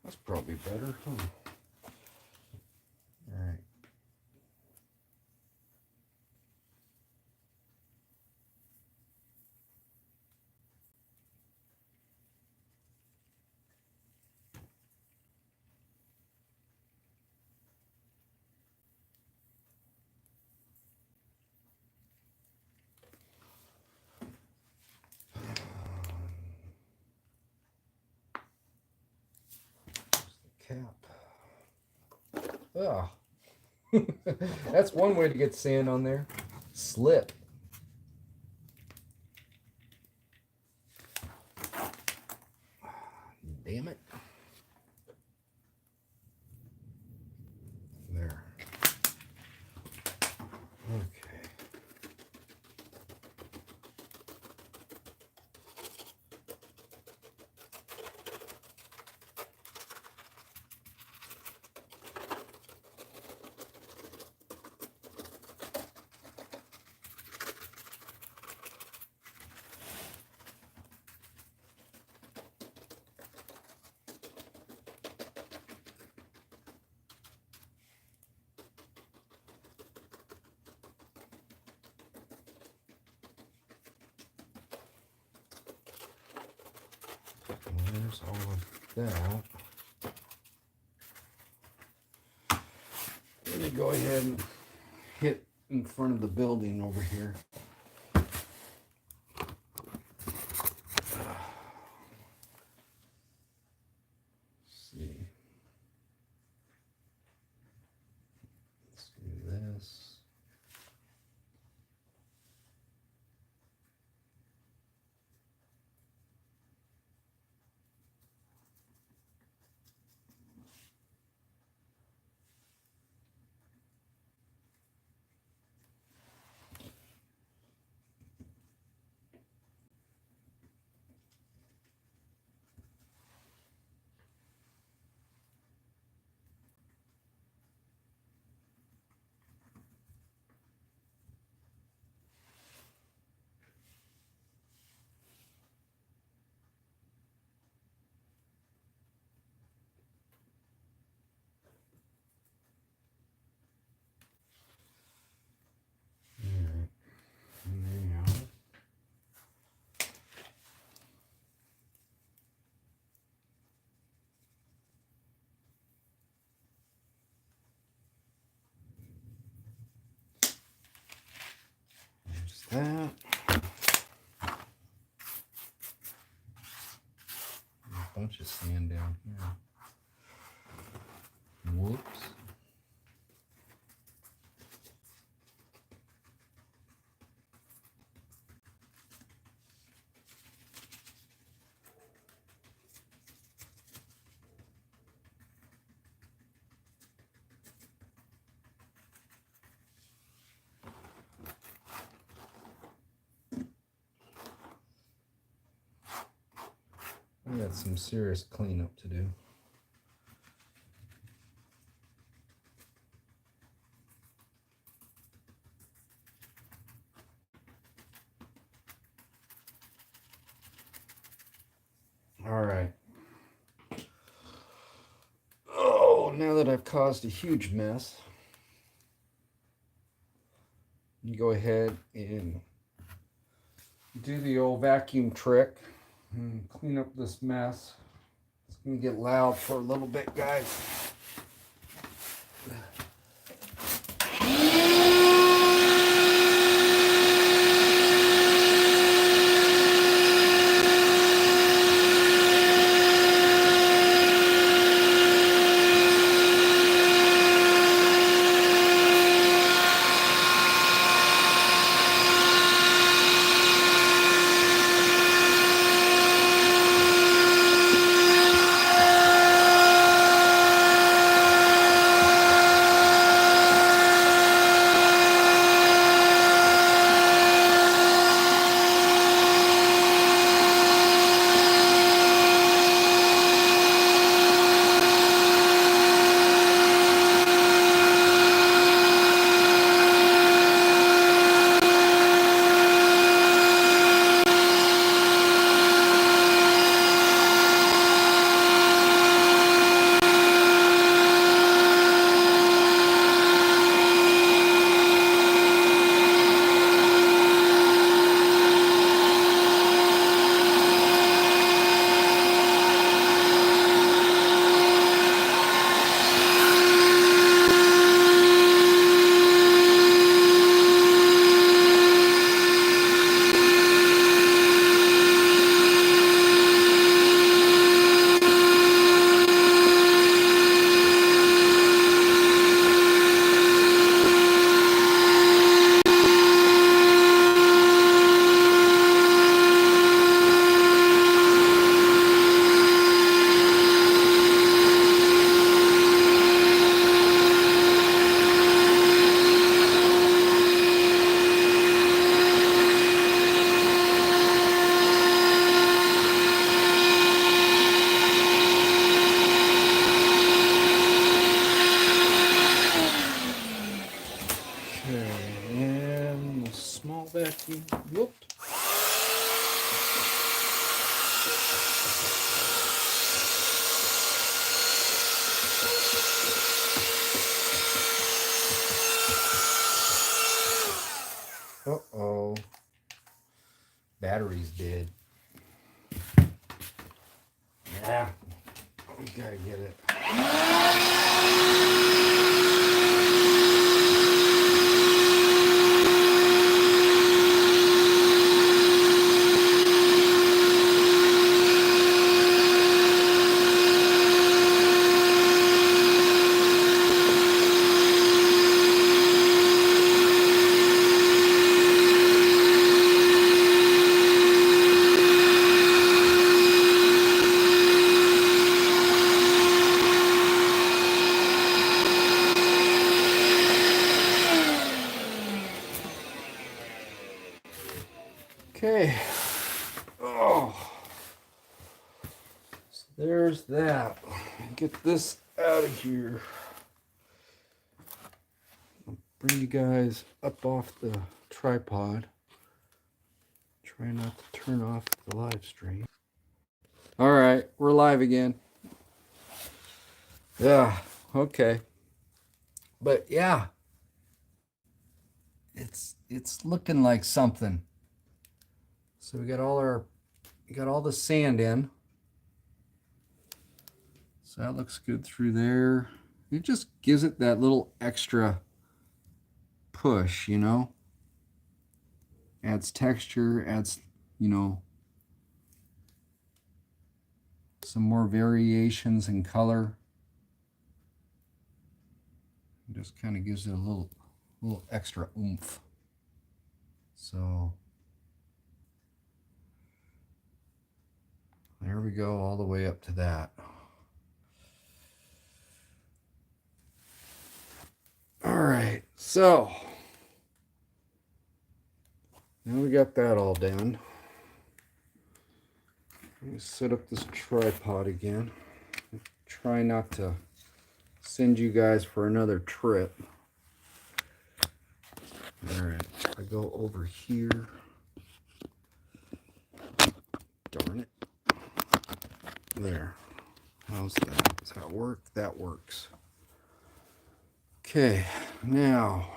That's probably better, huh? All right. Cap. Oh, that's one way to get sand on there. Slip. Damn it. There. Okay. There's all of that. Let me go ahead and hit in front of the building over here. See. Let's do this. that. A bunch of sand down here. Whoops. I got some serious cleanup to do. All right. Oh, now that I've caused a huge mess, you go ahead and do the old vacuum trick and clean up this mess. It's gonna get loud for a little bit, guys. vacuum. Whoops. Uh-oh. Battery's dead. Yeah. We gotta get it. Okay. Oh. So there's that. Get this out of here. I'll bring you guys up off the tripod. Try not to turn off the live stream. All right, we're live again. Yeah, okay. But yeah, it's looking like something. So we got all the sand in. So that looks good through there. It just gives it that little extra push, you know. Adds texture, adds, you know, some more variations in color. Just kind of gives it a little extra oomph. So there we go, all the way up to that. All right, so now we got that all done. Let me set up this tripod again. Try not to send you guys for another trip. All right, I go over here. Darn it. There. How's that? Does that work? That works. Okay, now.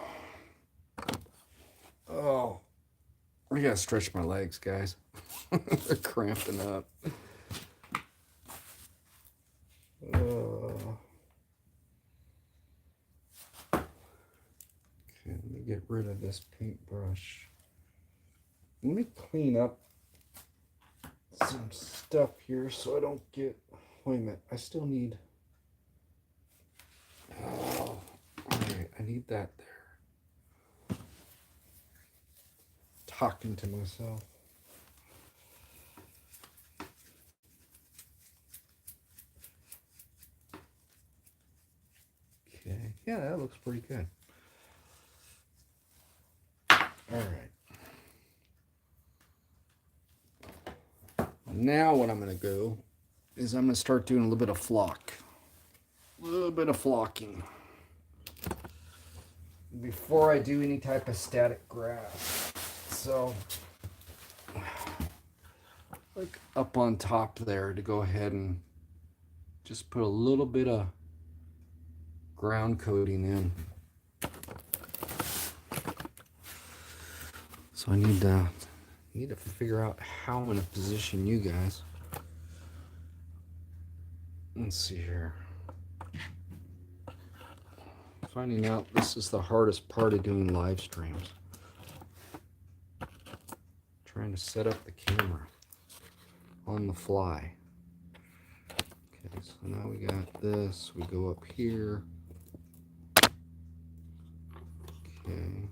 Oh, I gotta stretch my legs, guys. They're cramping up. Okay, let me get rid of this paintbrush. Let me clean up some stuff here so I don't get. Wait a minute, I still need. Oh, alright, I need that there. Talking to myself. Okay, yeah, that looks pretty good. Alright. Now what I'm going to go is I'm going to start doing a little bit of flock. A little bit of flocking. Before I do any type of static grass. So, like up on top there, to go ahead and just put a little bit of ground coating in. So I need to figure out how I'm going to position you guys. Let's see here. Finding out this is the hardest part of doing live streams. Trying to set up the camera on the fly. Okay, so now we got this. We go up here. Okay.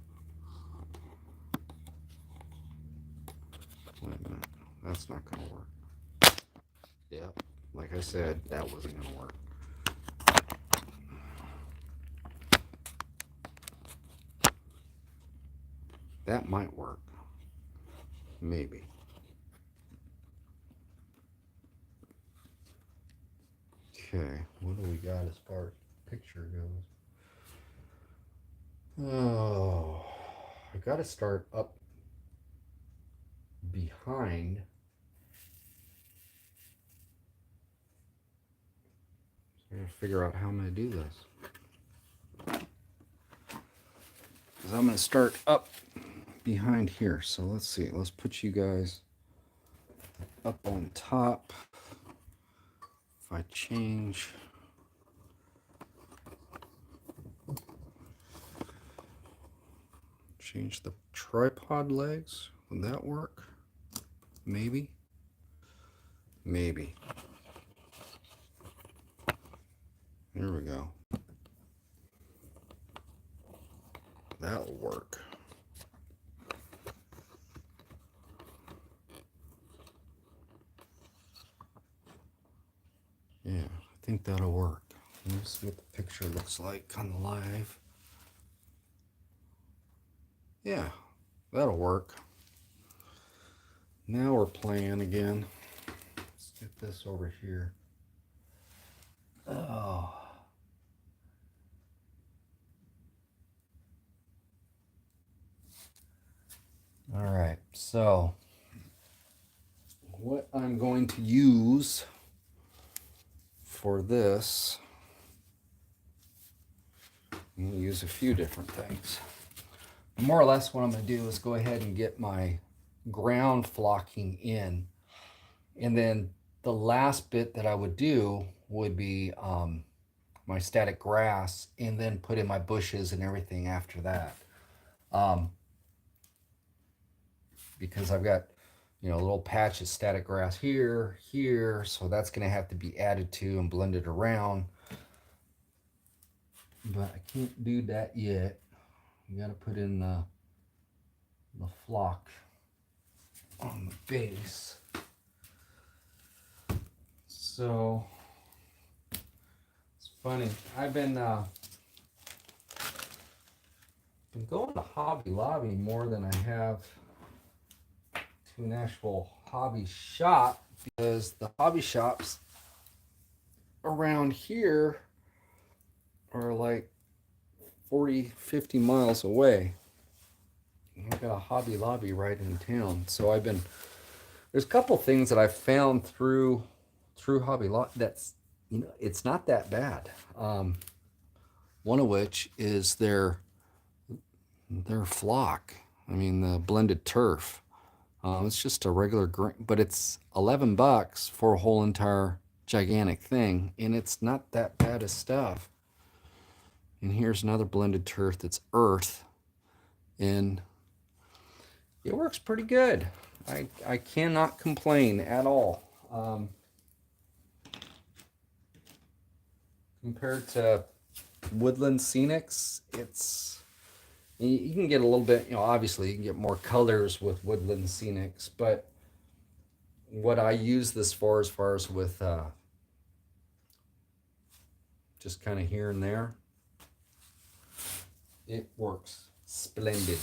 Wait a minute. That's not going to work. Yep. Like I said, that wasn't going to work. That might work. Maybe. Okay, what do we got as far as picture goes? Oh, I got to start up behind. So I'm going to figure out how I'm going to do this. Because I'm going to start up behind here. So let's see. Let's put you guys up on top. If I change the tripod legs, would that work? Maybe. Maybe. There we go. That'll work. Yeah, I think that'll work. Let me see what the picture looks like on the live. Yeah, that'll work. Now we're playing again. Let's get this over here. Oh. All right, so what I'm going to use for this, I'm going to use a few different things. More or less what I'm going to do is go ahead and get my ground flocking in, and then the last bit that I would do would be my static grass, and then put in my bushes and everything after that. because I've got, you know, a little patch of static grass here, here, so that's going to have to be added to and blended around. But I can't do that yet. You got to put in the flock on the base. So it's funny. I've been going to Hobby Lobby more than I have to an actual hobby shop, because the hobby shops around here are like 40-50 miles away. I've got a Hobby Lobby right in town, so there's a couple things that I've found through Hobby Lobby that's, you know, it's not that bad. One of which is their flock. I mean, the blended turf. It's just a regular grain, but it's $11 for a whole entire gigantic thing, and it's not that bad of stuff. And here's another blended turf that's earth, and it works pretty good. I cannot complain at all. Compared to Woodland Scenics, you can get a little bit, you know, obviously you can get more colors with Woodland Scenics, but what I use this for, as far as with just kind of here and there, it works splendid.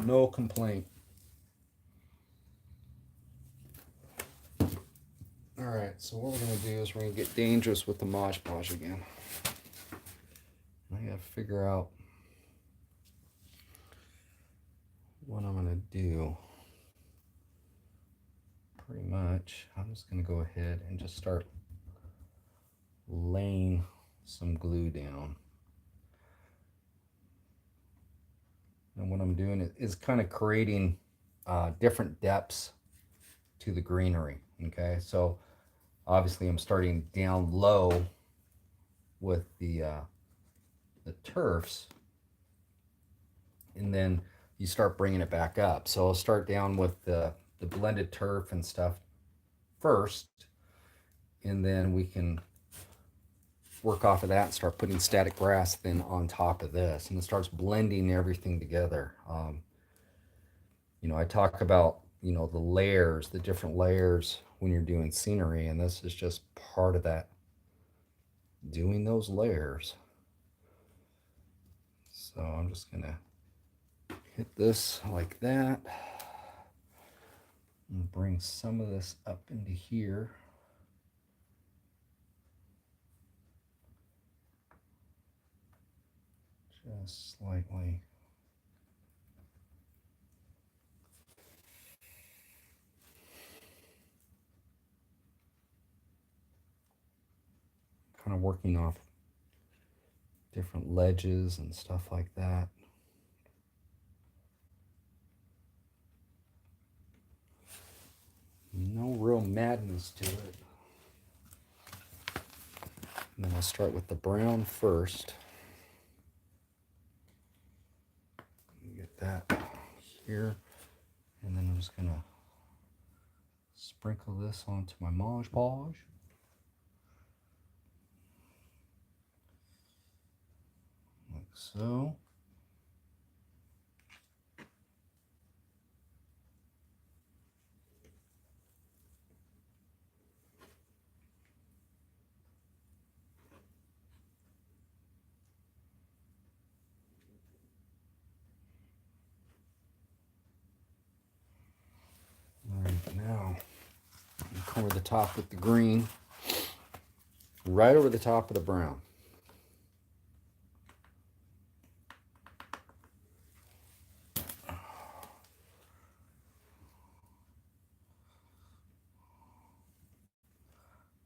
No complaint. All right, so what we're gonna do is we're gonna get dangerous with the Mod Podge again. I gotta figure out what I'm gonna do. Pretty much, I'm just gonna go ahead and just start laying some glue down. And what I'm doing is kind of creating different depths to the greenery. Okay, so obviously I'm starting down low with the turfs, and then you start bringing it back up. So I'll start down with the blended turf and stuff first, and then we can work off of that and start putting static grass then on top of this, and it starts blending everything together. You know, I talk about, you know, the layers, the different layers when you're doing scenery, and this is just part of that, doing those layers. So I'm just gonna hit this like that and bring some of this up into here. Just slightly. Kind of working off different ledges and stuff like that. No real madness to it. And then I'll start with the brown first. Get that here. And then I'm just gonna sprinkle this onto my Mod Podge. Like so. All right, now cover the top with the green, right over the top of the brown.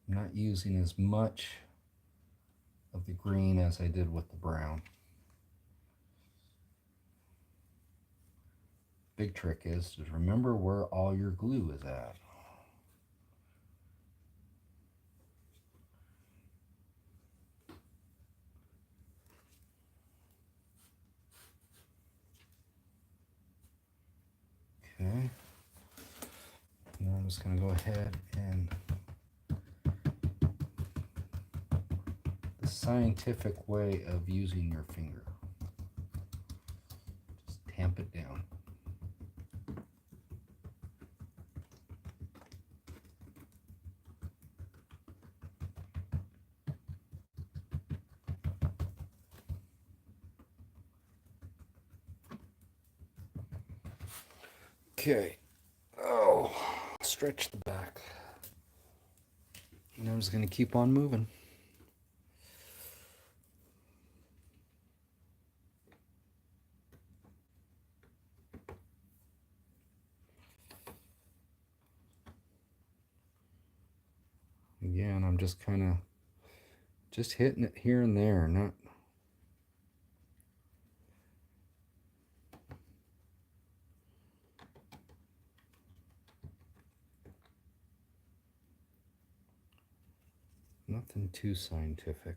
I'm not using as much of the green as I did with the brown. Big trick is to remember where all your glue is at. Okay. Now I'm just going to go ahead and the scientific way of using your finger. Just tamp it down. Okay. Oh, stretch the back. And I'm just going to keep on moving. Again, I'm just kind of just hitting it here and there, not nothing too scientific.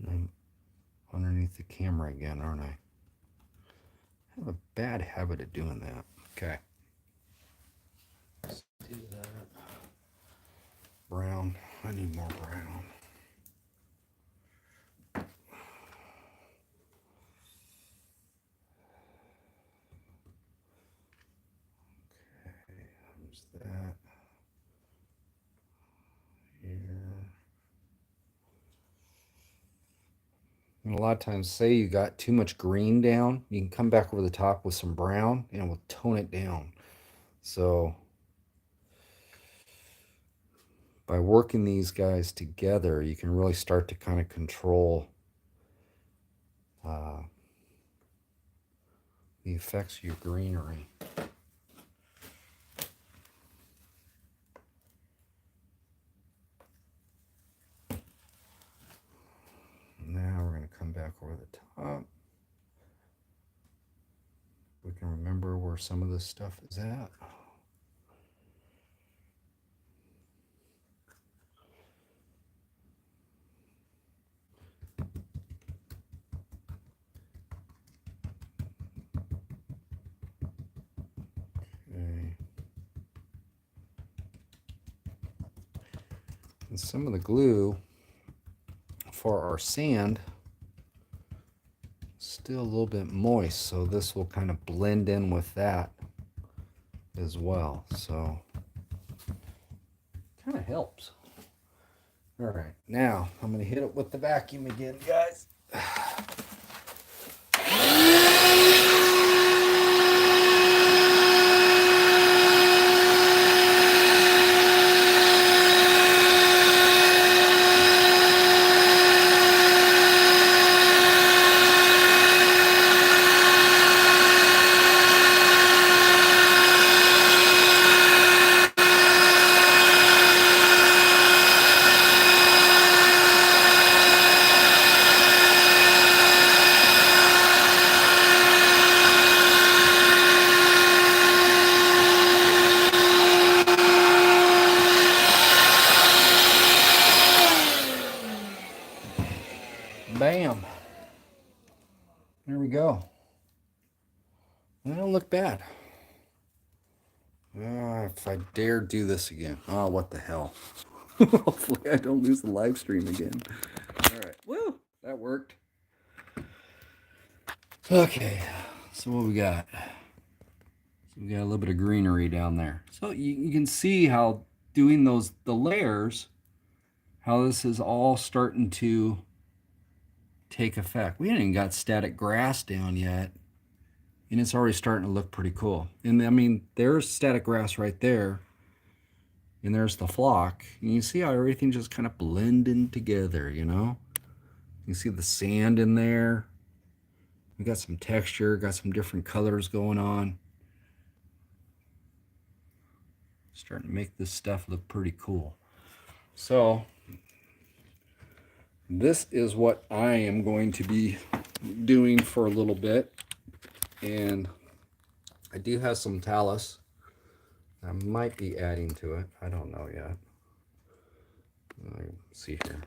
I'm underneath the camera again, aren't I? I have a bad habit of doing that. Okay. Let's do that. Brown. I need more brown. Okay, there's that. Here. And a lot of times, say you got too much green down, you can come back over the top with some brown and it will tone it down. So by working these guys together, you can really start to kind of control the effects of your greenery. Now we're going to come back over the top. We can remember where some of this stuff is at. Okay. And some of the glue for our sand is still a little bit moist, so this will kind of blend in with that as well. So kind of helps. All right, now I'm going to hit it with the vacuum again, guys. Bam. There we go. They don't look bad. If I dare do this again. Oh, what the hell. Hopefully I don't lose the live stream again. All right. Woo! That worked. Okay. So what we got? So we got a little bit of greenery down there. So you can see how doing the layers, how this is all starting to take effect. We haven't even got static grass down yet, and it's already starting to look pretty cool. And I mean, there's static grass right there, and there's the flock. And you see how everything just kind of blending together, you know? You see the sand in there. We got some texture, got some different colors going on. Starting to make this stuff look pretty cool. So this is what I am going to be doing for a little bit. And I do have some talus I might be adding to it. I don't know yet. Let's see here.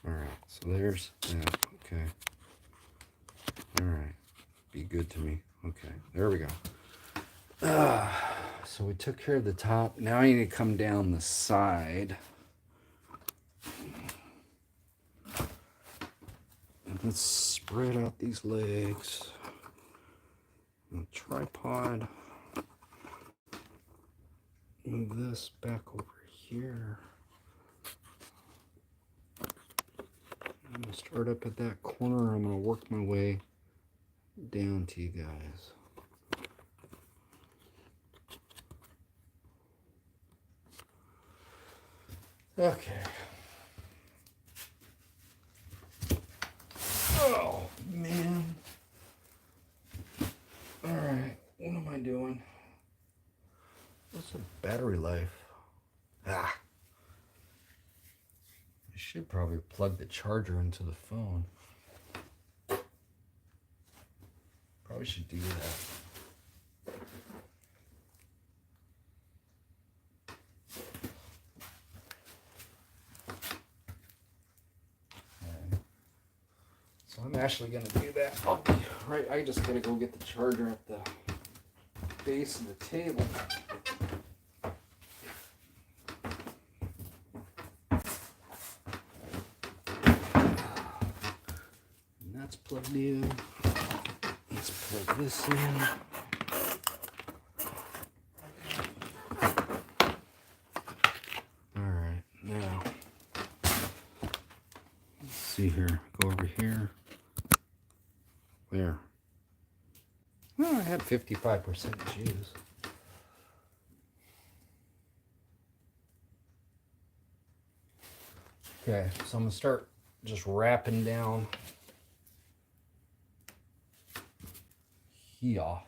All right, so there's that. Okay. All right, be good to me. Okay, there we go. So we took care of the top. Now I need to come down the side. And let's spread out these legs. And the tripod. Move this back over here. I'm gonna start up at that corner. I'm gonna work my way down to you guys. Okay. Oh, man. All right, what am I doing? What's the battery life? I should probably plug the charger into the phone. Probably should do that. Okay. So I'm actually gonna do that. Oh, right, I just gotta go get the charger at the base of the table. And that's plugged in. Let's plug this in. All right, now let's see here. Go over here. Where? Oh, I had 55% juice. Okay, so I'm gonna start just wrapping down here.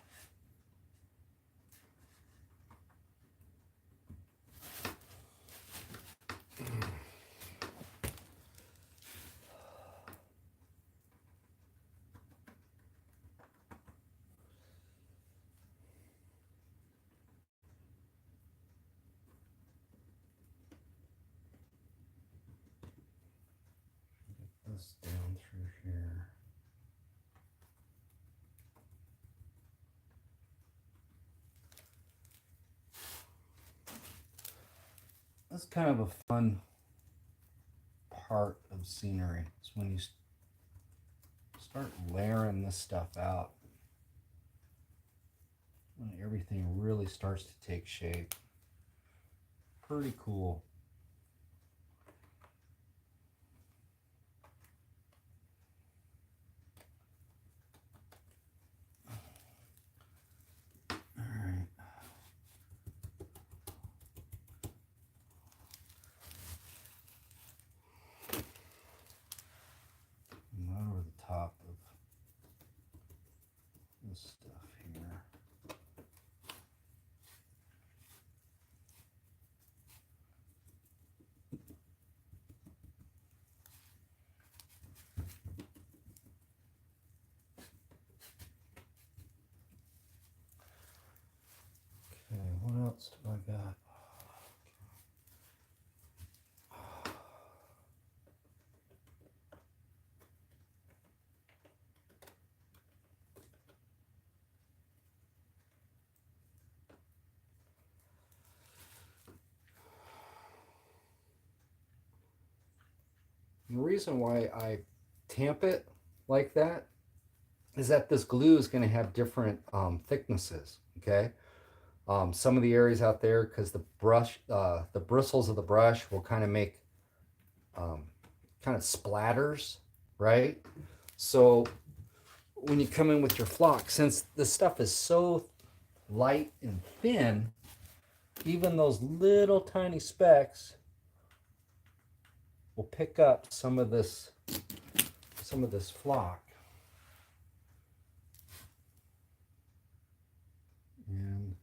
This down through here. That's kind of a fun part of scenery. It's when you start layering this stuff out, when everything really starts to take shape. Pretty cool. All right. Not over the top of this stuff here. Okay, what else do I got? The reason why I tamp it like that is that this glue is going to have different thicknesses, okay? Some of the areas out there, because the brush, the bristles of the brush will kind of make kind of splatters, right? So when you come in with your flock, since this stuff is so light and thin, even those little tiny specks will pick up some of this flock. And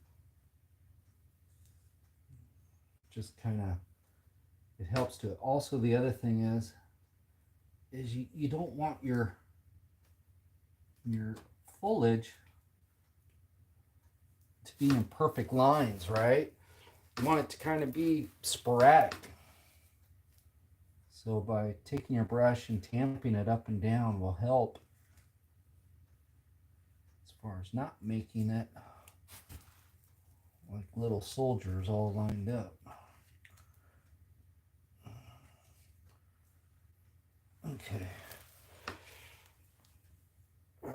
just kind of, it helps to, also the other thing is you don't want your your foliage to be in perfect lines, right? You want it to kind of be sporadic. So by taking your brush and tamping it up and down will help as far as not making it like little soldiers all lined up. Okay. I'm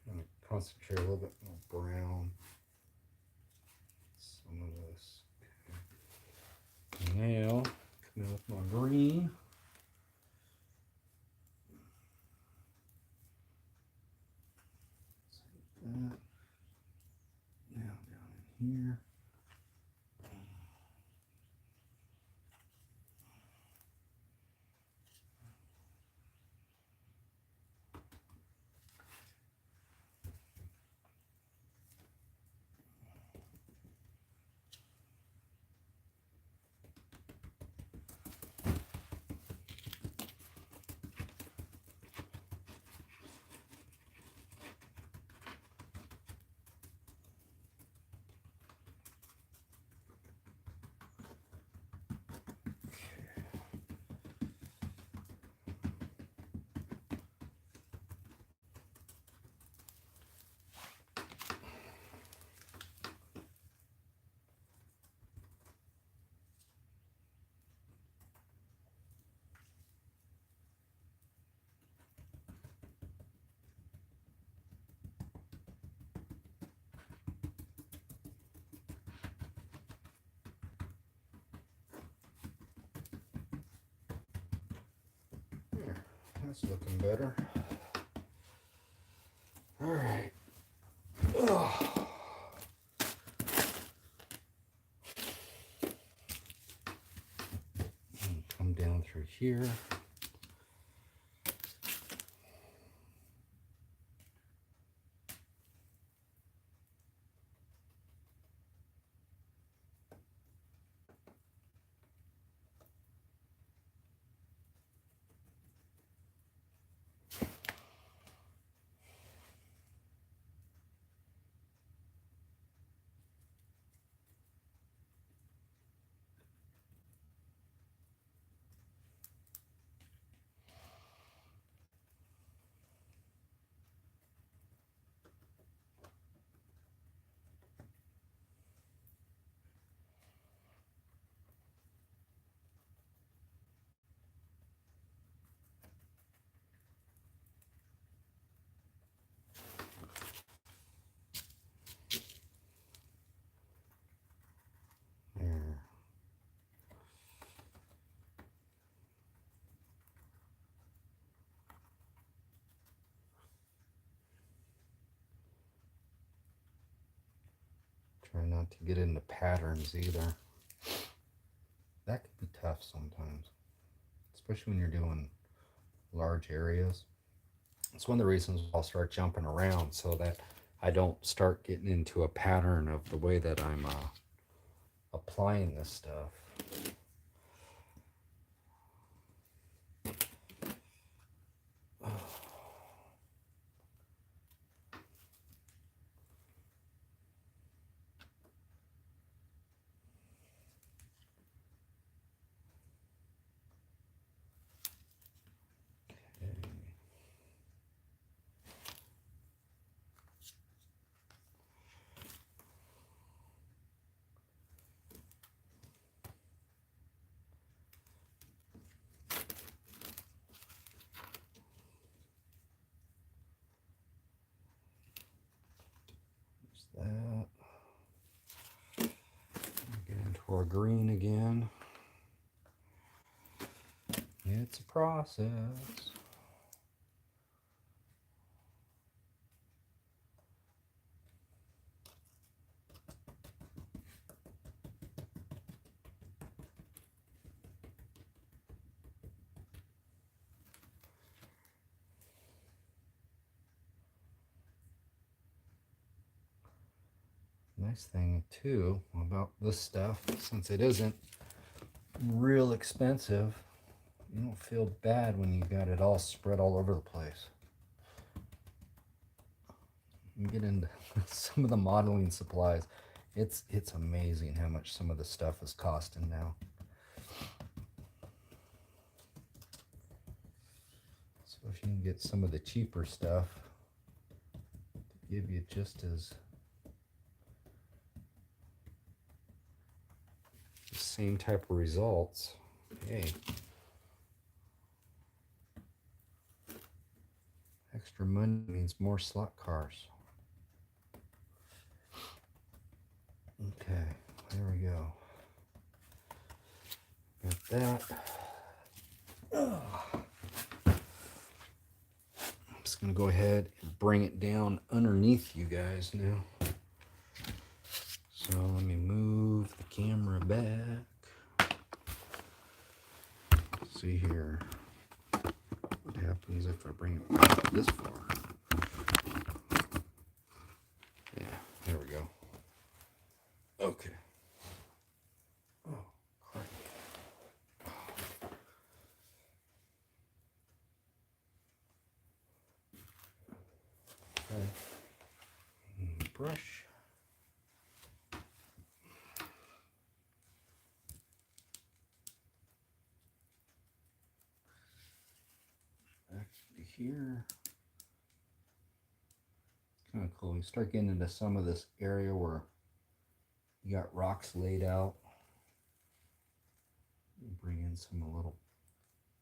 going to concentrate a little bit more brown. Some of this. Okay. Now, coming with my green. That. Now down in here. There, that's looking better. All right. Ugh. Come down through here. There. Try not to get into patterns either. That could be tough sometimes, especially when you're doing large areas. It's one of the reasons I'll start jumping around so that I don't start getting into a pattern of the way that I'm applying this stuff. That. Get into our green again. It's a process. Nice thing too about this stuff, since it isn't real expensive, you don't feel bad when you got it all spread all over the place. You get into some of the modeling supplies. It's amazing how much some of the stuff is costing now. So if you can get some of the cheaper stuff to give you just as the same type of results, hey, extra money means more slot cars. Okay, there we go. Got that. I'm just gonna go ahead and bring it down underneath you guys now. So let me move the camera back. Let's see here. What happens if I bring it back this far? Yeah, there we go. Okay. Oh, crap. Okay. Brush. Back to here. Kind of cool. You start getting into some of this area where you got rocks laid out. You bring in some little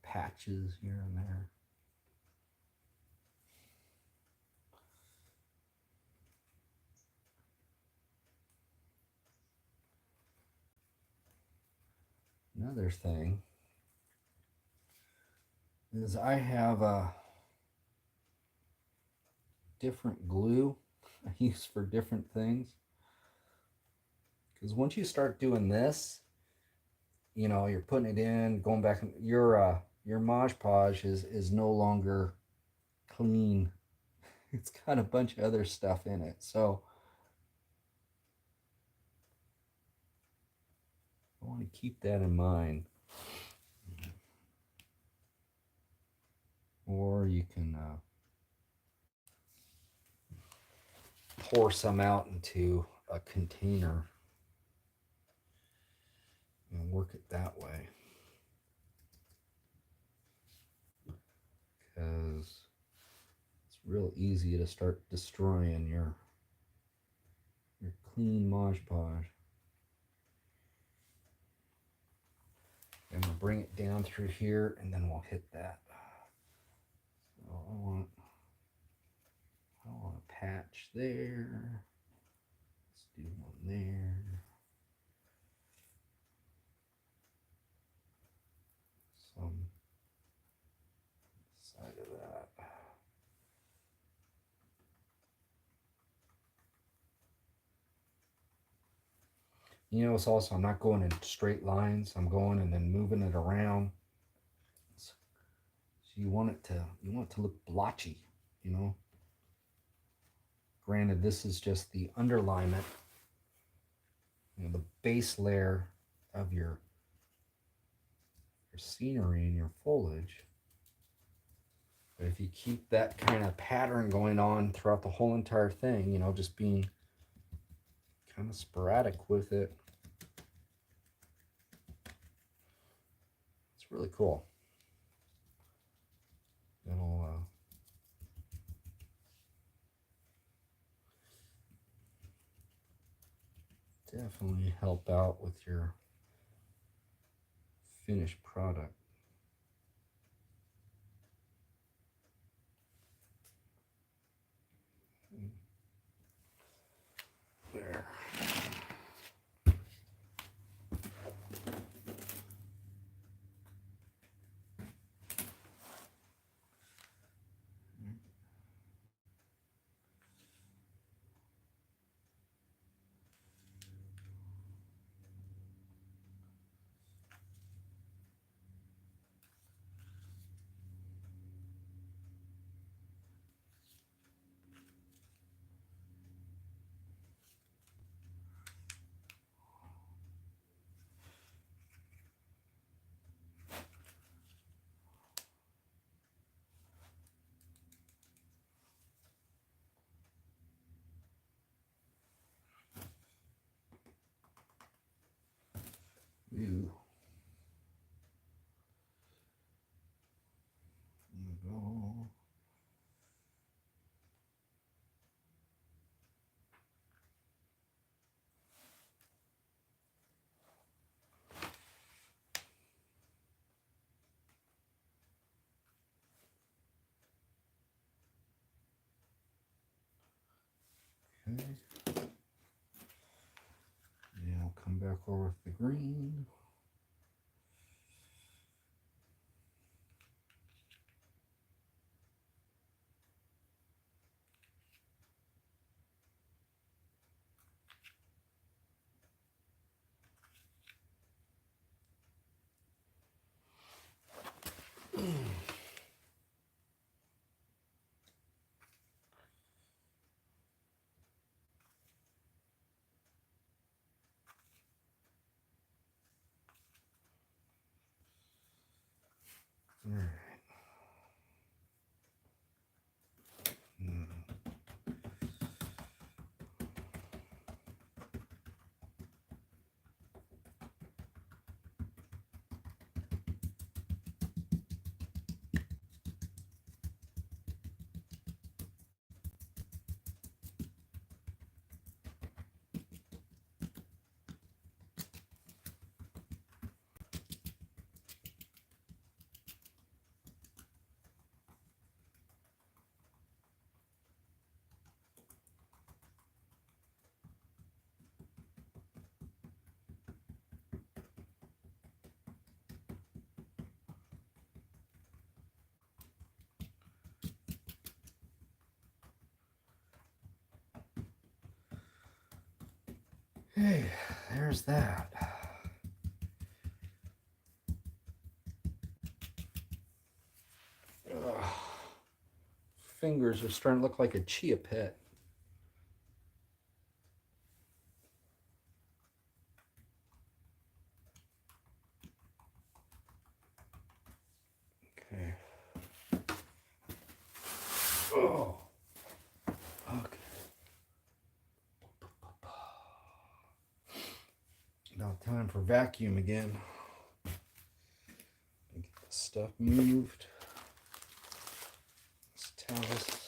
patches here and there. Another thing is I have a different glue I use for different things. Because once you start doing this, you know, you're putting it in, going back, your Mod Podge is no longer clean. It's got a bunch of other stuff in it. So I want to keep that in mind. Or you can pour some out into a container and work it that way. Because it's real easy to start destroying your clean Mod Podge. And we'll bring it down through here, and then we'll hit that. So I want a patch there. Let's do one there. Some side of that. You notice also I'm not going in straight lines. I'm going and then moving it around. So you want it to look blotchy, you know. Granted, this is just the underlayment, you know, the base layer of your scenery and your foliage. But if you keep that kind of pattern going on throughout the whole entire thing, you know, just being kind of sporadic with it, it's really cool. It'll definitely help out with your finished product. There. Ew. There we go. Okay. Yeah, I'll come back over with the green. All right. Hey, there's that. Ugh. Fingers are starting to look like a chia pet. Okay. Oh. Okay. Now time for vacuum again. Get this stuff moved. This towels.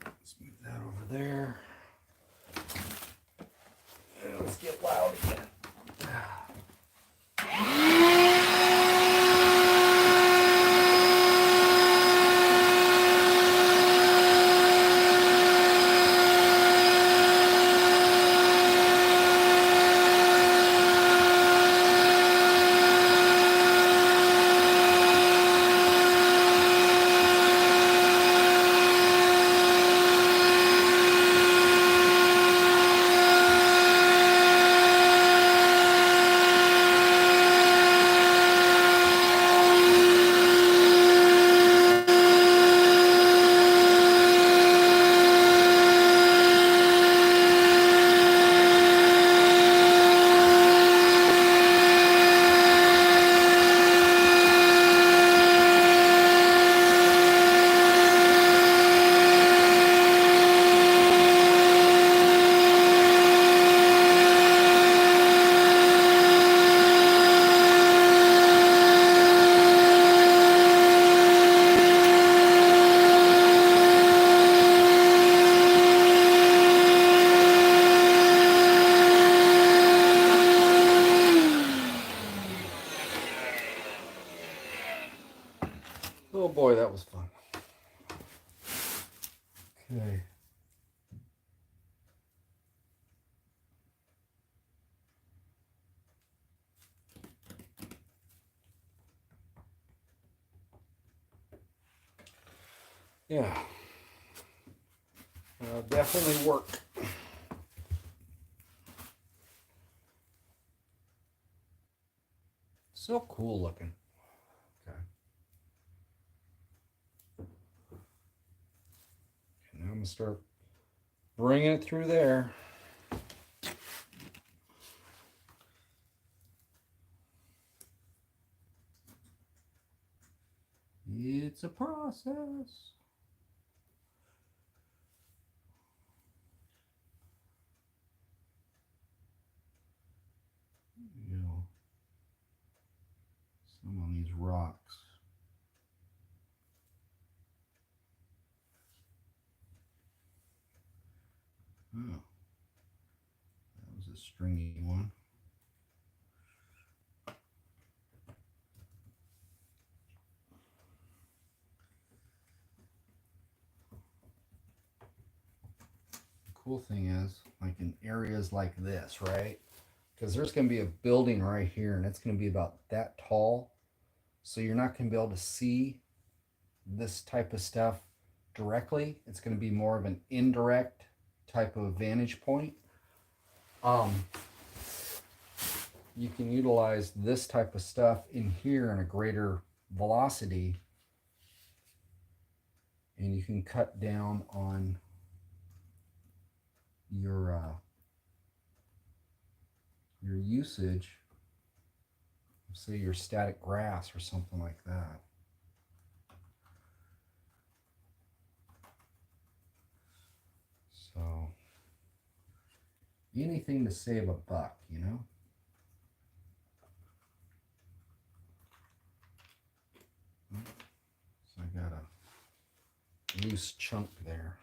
Let's move that over there. And let's get loud again. Oh boy, that was fun. Okay. Yeah. Definitely work. So cool looking. Okay. And now I'm going to start bringing it through there. It's a process. Some on these rocks. Oh, that was a stringy one. Cool thing is, like in areas like this, right? Because there's going to be a building right here, and it's going to be about that tall. So you're not going to be able to see this type of stuff directly. It's going to be more of an indirect type of vantage point. You can utilize this type of stuff in here in a greater velocity, and you can cut down on your usage, say your static grass or something like that. So anything to save a buck, you know? So I got a loose chunk there.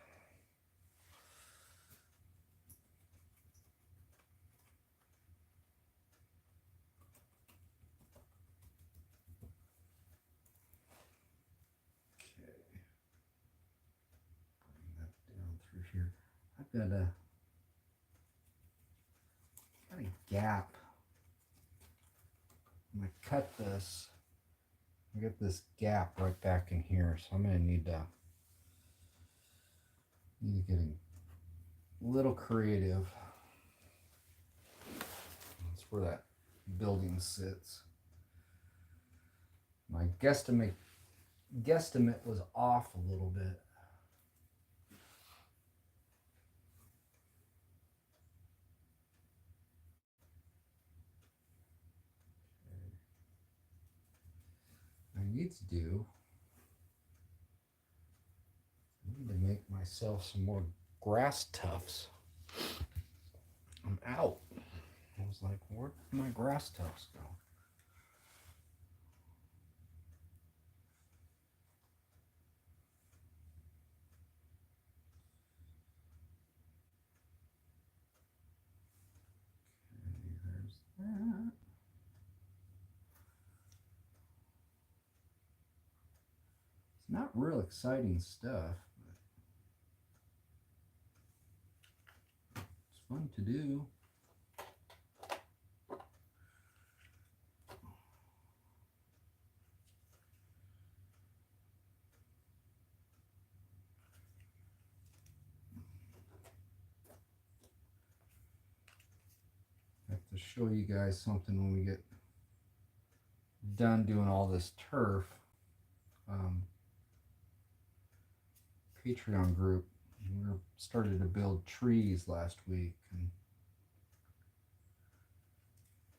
Here. I've got a gap. I'm gonna cut this. I got this gap right back in here, so I'm gonna need to get a little creative. That's where that building sits. My guesstimate was off a little bit. I need to make myself some more grass tufts. I'm out. I was like, where did my grass tufts go? Okay, there's that. It's not real exciting stuff, but it's fun to do. I have to show you guys something when we get done doing all this turf. Patreon group, we started to build trees last week, and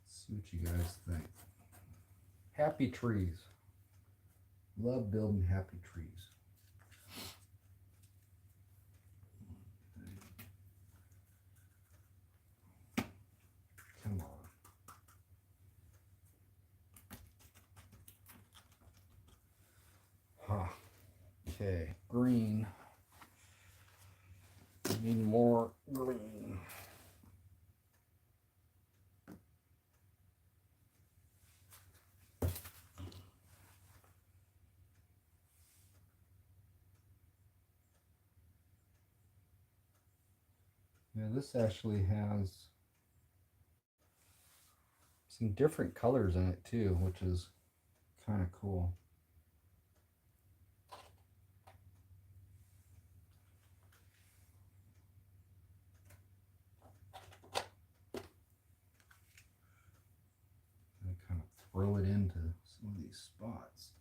see what you guys think. Happy trees. Love building happy trees. Come on. Huh. Okay, green. Need more green. Yeah, this actually has some different colors in it too, which is kind of cool. I kind of throw it into some of these spots.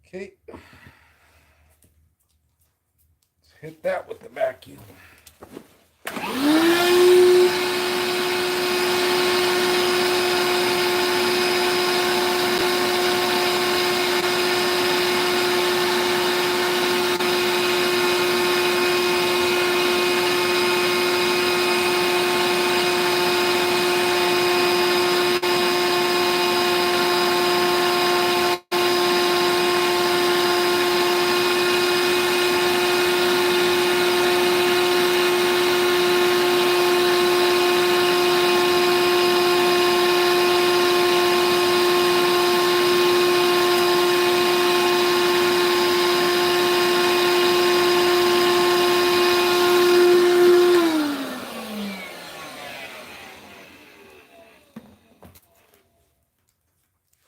Okay. Let's hit that with the vacuum.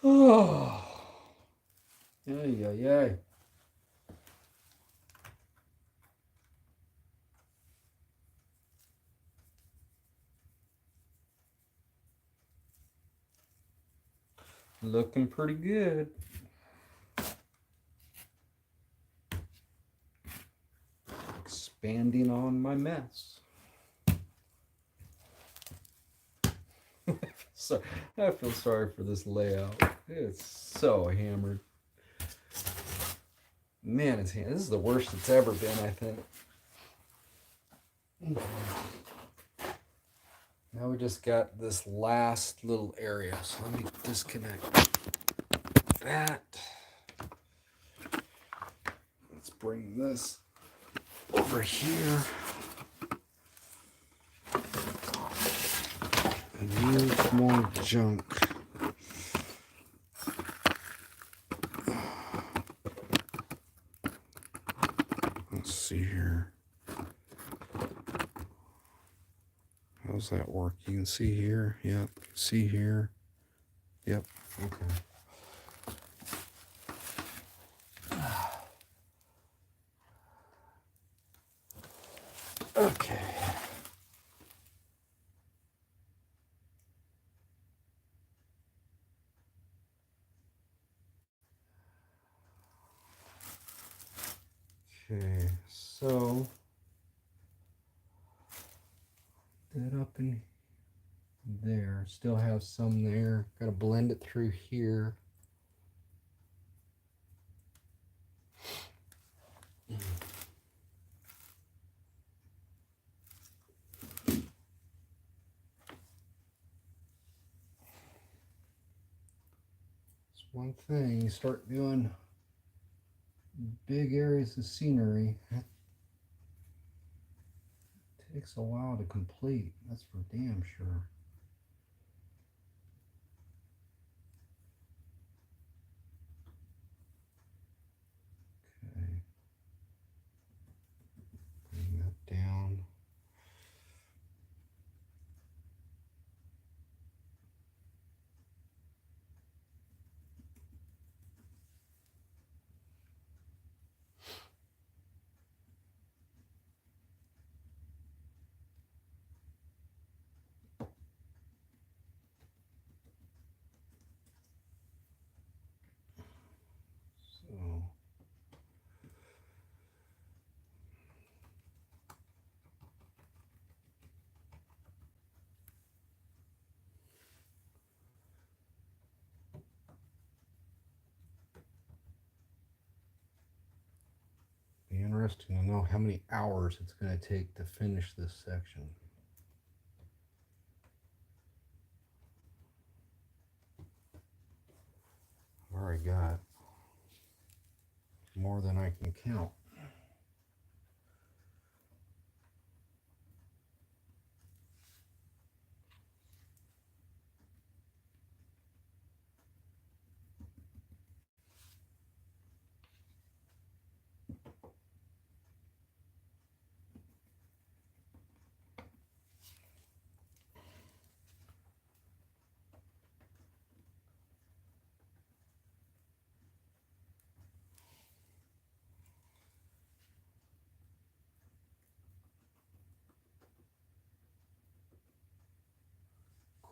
Oh, yay. Looking pretty good. Expanding on my mess. So I feel sorry for this layout. It's so hammered. Man, this is the worst it's ever been, I think. Now we just got this last little area. So let me disconnect that. Let's bring this over here. And use more junk. Let's see here. How's that work? You can see here. Yep. See here. Yep. Okay. Okay. Okay, so that up in there, still have some there. Got to blend it through here. It's one thing, you start doing big areas of scenery, it takes a while to complete, that's for damn sure. Okay, bring that down. So be interesting to know how many hours it's going to take to finish this section. I've already got more than I can count.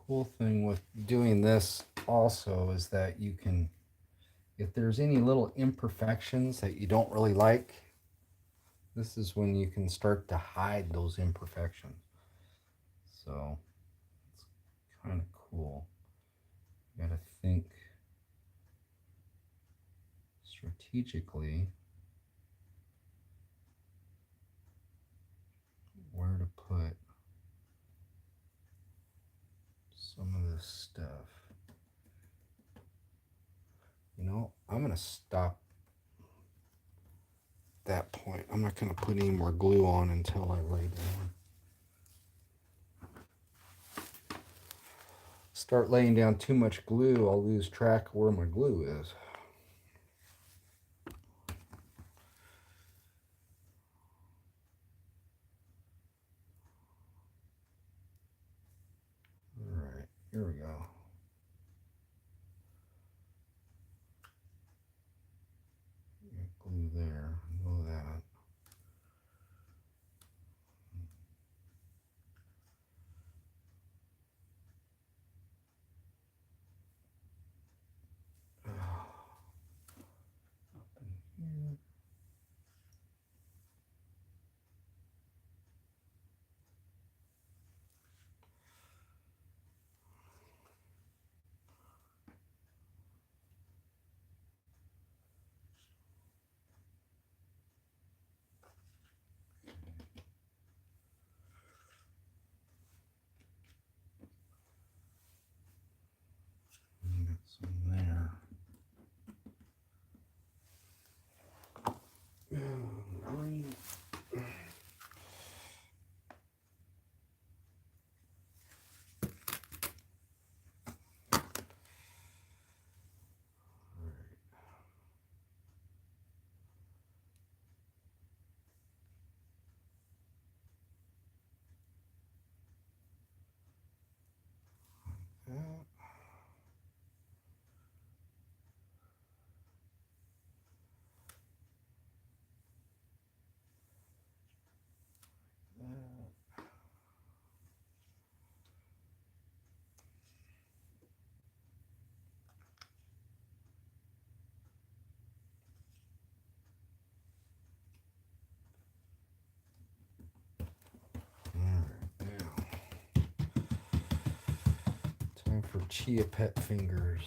Cool thing with doing this also is that you can if there's any little imperfections that you don't really like, this is when you can start to hide those imperfections. So it's kind of cool. You gotta think strategically where to put some of this stuff. You know, I'm gonna stop that point. I'm not gonna put any more glue on until I lay down. Start laying down too much glue, I'll lose track of where my glue is. All right, here we go. Glue there, know that. Up in here. Get some there. Green. Time for chia pet fingers.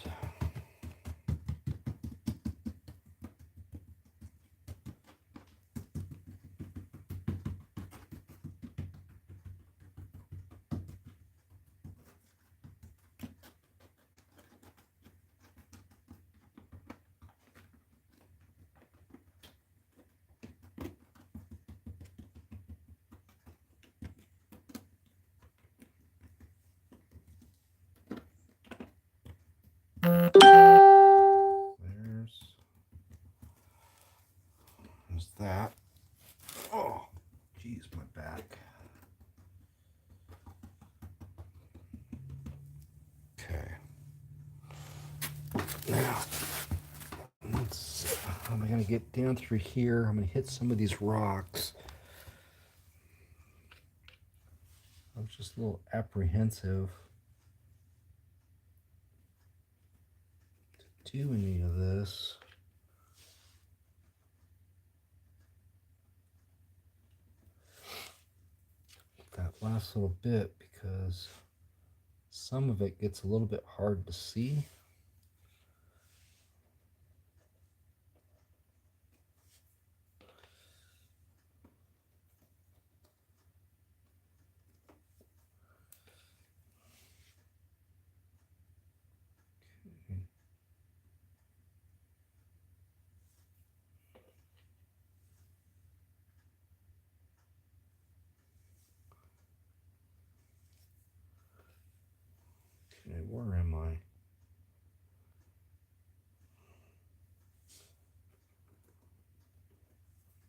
There's that. Oh, geez, my back. Okay. Now, I'm going to get down through here. I'm going to hit some of these rocks. I'm just a little apprehensive to do any of this. That last little bit, because some of it gets a little bit hard to see. Okay, where am I?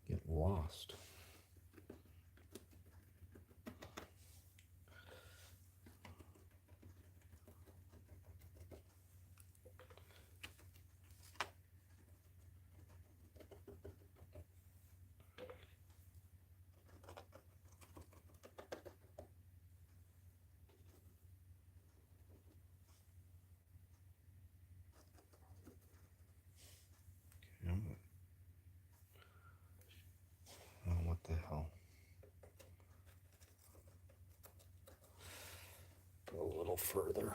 Get lost. little further.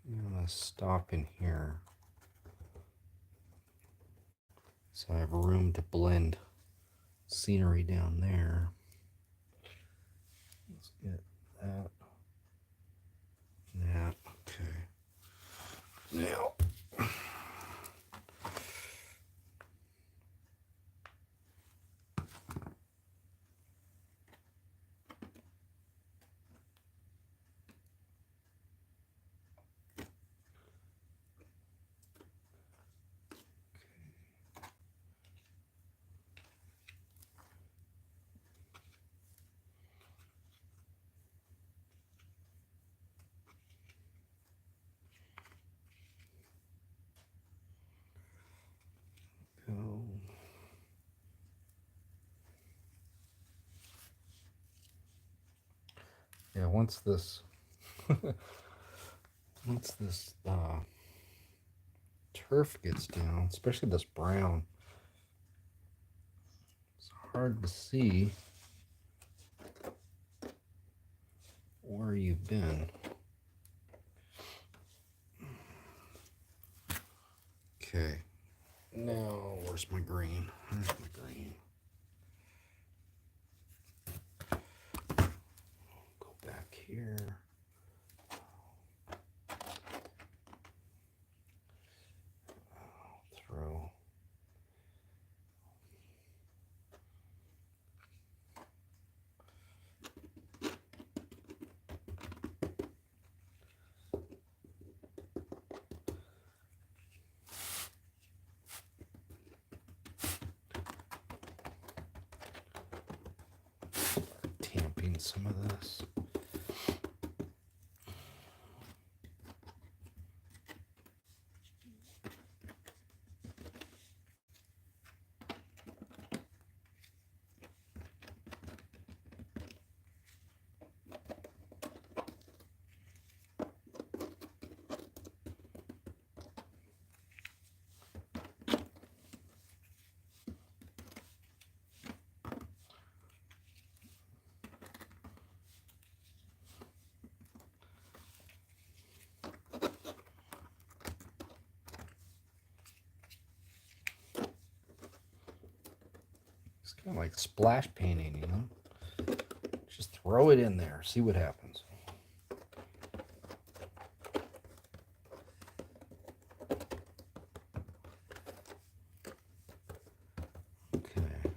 I'm going to stop in here so I have room to blend scenery down there. Let's get that. That. Okay. Now. Go. Yeah, once this turf gets down, especially this brown, it's hard to see where you've been. Okay, now where's my green? Where's my green? Go back here. Throw. Tamping some of this. It's kind of like splash painting, you know? Just throw it in there, see what happens. Okay.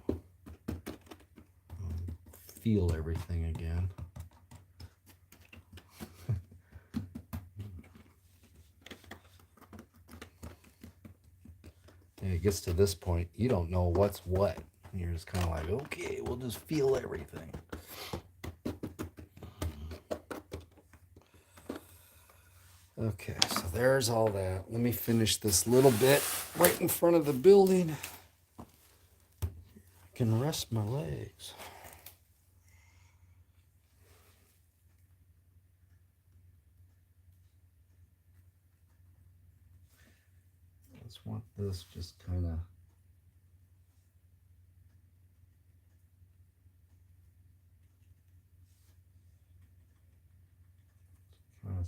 Feel everything again. And it gets to this point, you don't know what's what. You're just kind of like, okay, we'll just feel everything. Okay, so there's all that. Let me finish this little bit right in front of the building. I can rest my legs. I just want this just kind of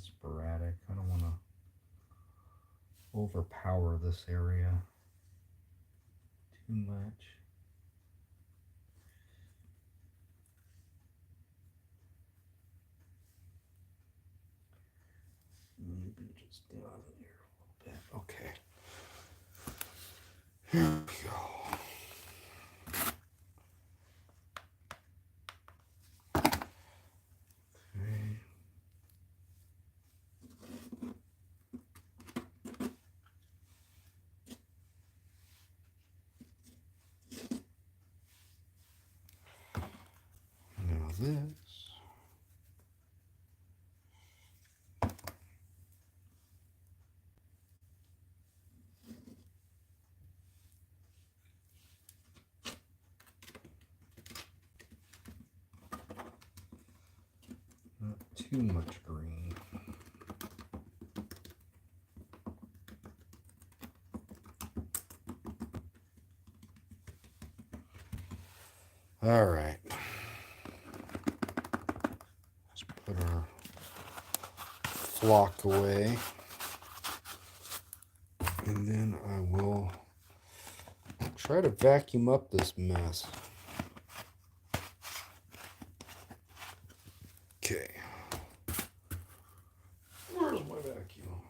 sporadic. I don't want to overpower this area too much. Maybe just down here a little bit. Okay. Here we go. Okay. Now this. Not too much green. All right. Let's put our flock away. And then I will try to vacuum up this mess. Okay. Where's my vacuum?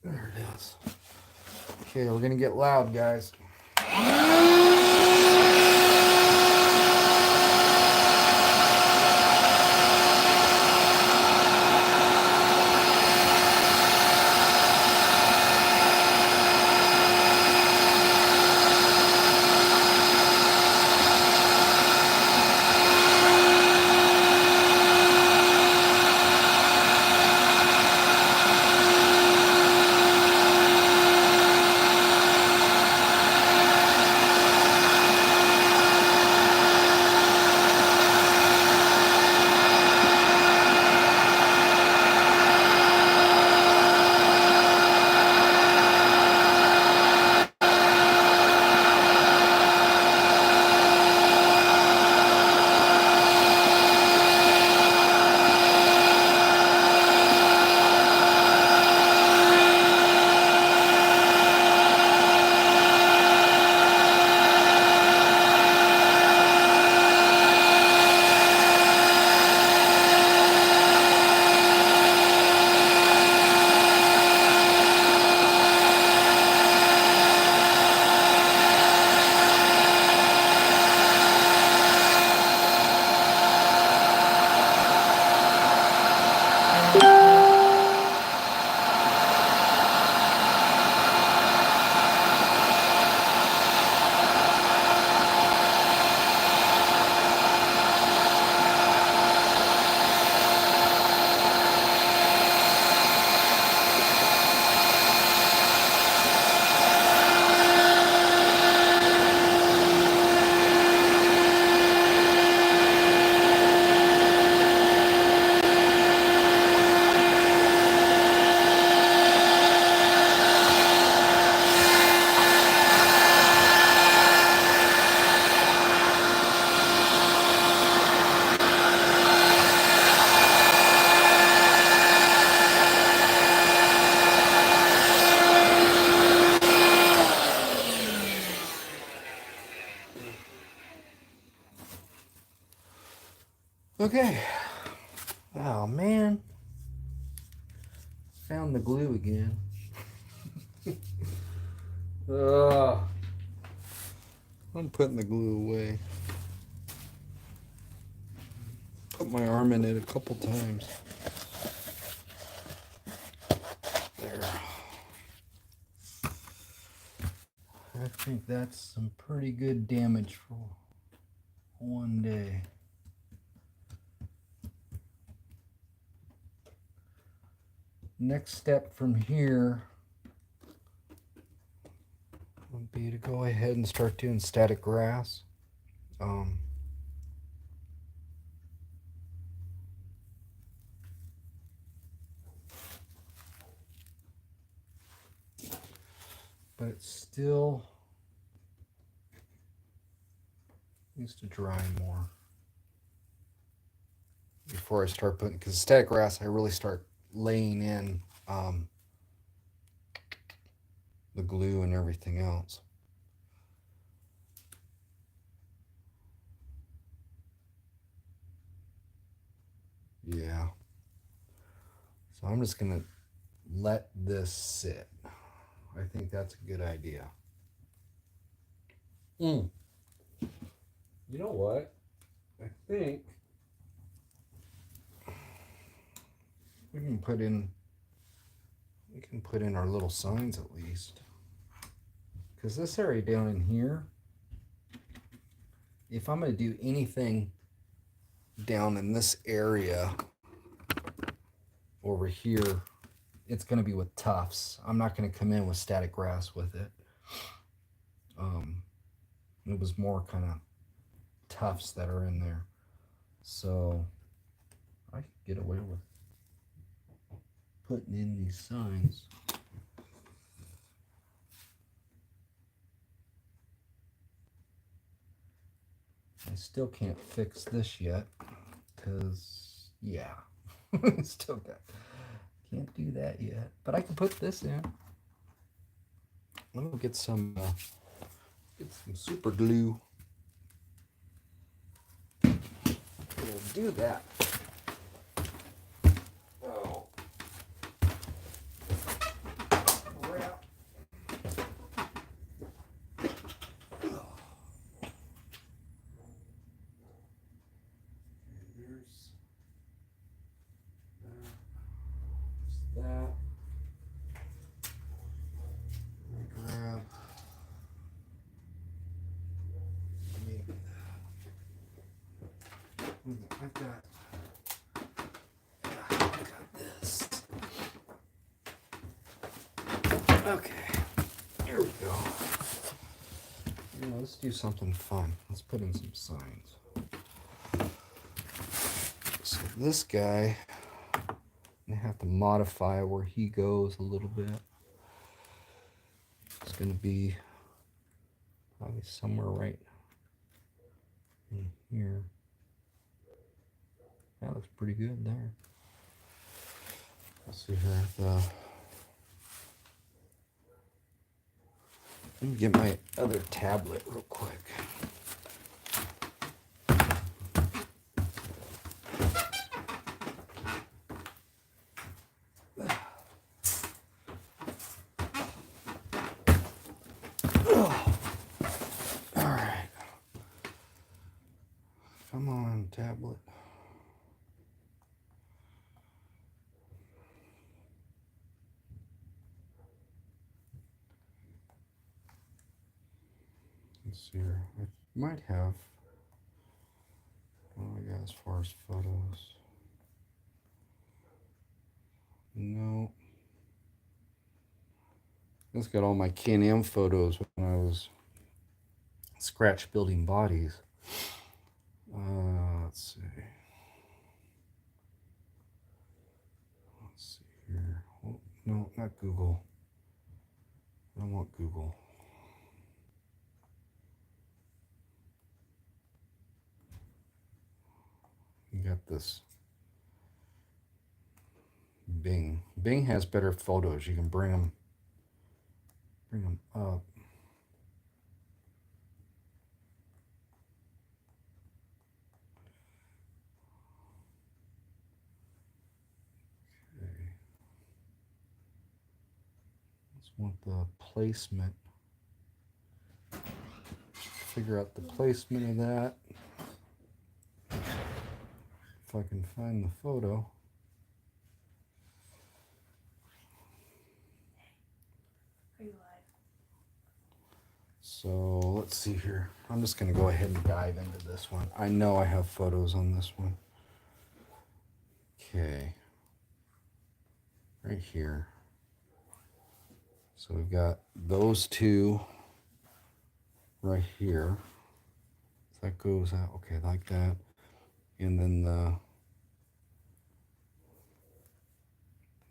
There it is. Okay, we're gonna get loud, guys. Okay. Oh, man. Found the glue again. I'm putting the glue away. Put my arm in it a couple times. There. I think that's some pretty good damage for one day. Next step from here would be to go ahead and start doing static grass. But it still needs to dry more before I start putting, because static grass I really start laying in the glue and everything else. Yeah. So I'm just gonna let this sit. I think that's a good idea. You know what? I think we can put in our little signs at least. Because this area down in here, if I'm going to do anything down in this area over here, it's going to be with tufts. I'm not going to come in with static grass with it. It was more kind of tufts that are in there. So I could get away with putting in these signs. I still can't fix this yet because, yeah, still can't do that yet. But I can put this in. Let me get some super glue. We'll do that. Oh. Crap. There's that. Grab. I've got this. Okay, here we go. Let's do something fun. Let's put in some signs. So this guy, I have to modify where he goes a little bit. It's going to be probably somewhere right in here. That looks pretty good there. Let's see here. Let me get my other tablet real quick. Alright. Come on, tablet. Let's see here. I might have. What do I got as far as photos? No. It's got all my Can-Am photos when I was scratch building bodies. Let's see. Let's see here. Oh, no, not Google. I don't want Google. You got this Bing. Bing has better photos. You can bring them up. Okay. Let's want the placement. Figure out the placement of that. If I can find the photo. Are you live? So let's see here. I'm just going to go ahead and dive into this one. I know I have photos on this one. Okay. Right here. So we've got those two right here. So that goes out. Okay, like that. And then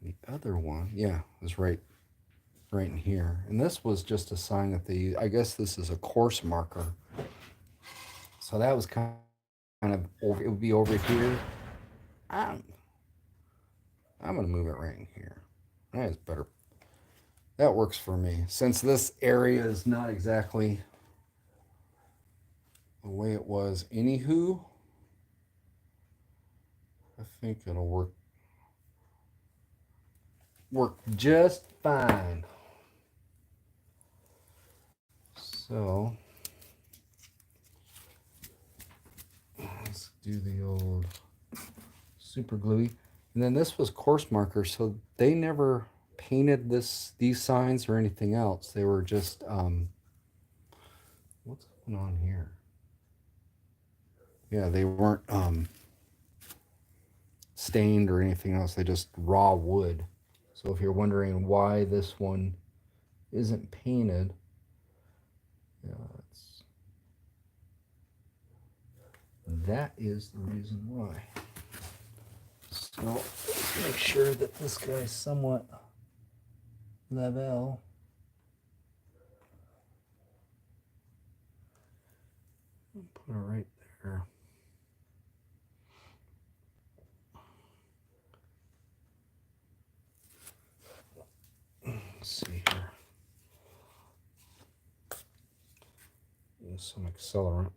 the other one, yeah, is right in here. And this was just a sign that they, I guess this is a course marker. So that was kind of over, it would be over here. I'm going to move it right in here. That is better. That works for me. Since this area is not exactly the way it was anywho, I think it'll work just fine. So let's do the old super gluey. And then this was course marker, so they never painted these signs or anything else. They were just what's going on here? Yeah, they weren't stained or anything else. They just raw wood. So if you're wondering why this one isn't painted, that is the reason why. So let's make sure that this guy's somewhat level. Put it right there. Let's see here. Use some accelerant.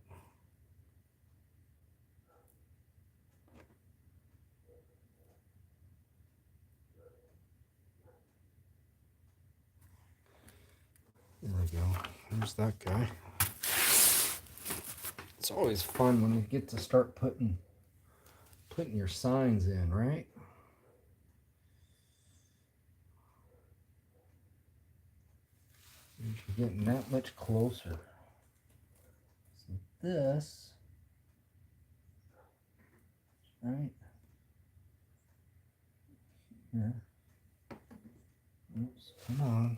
There we go. There's that guy. It's always fun when you get to start putting your signs in, right? You're getting that much closer. So this, right here. Oops, come on.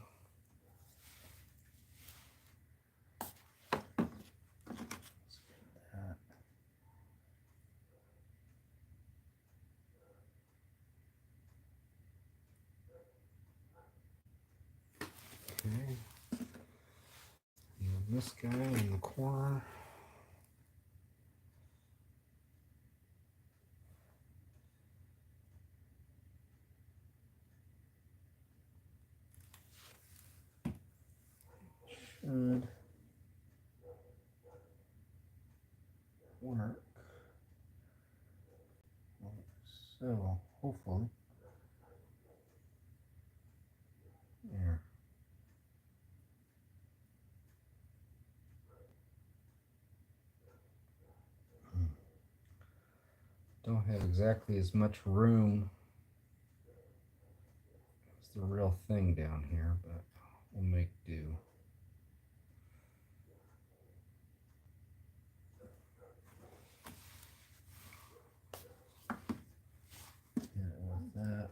Okay. And this guy in the corner. Should work. So, hopefully. There. Don't have exactly as much room as the real thing down here, but we'll make do. Here with that.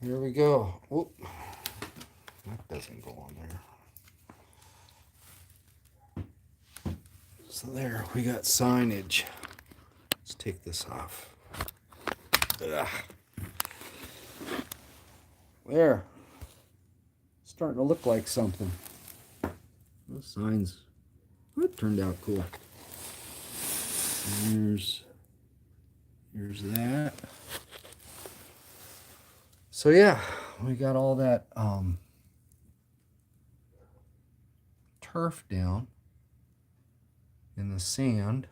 Here we go. Whoop. That doesn't go on there. So there, we got signage. Let's take this off. Ugh. There. Starting to look like something. Those signs, that turned out cool. Here's that. So yeah, we got all that turf down in the sand,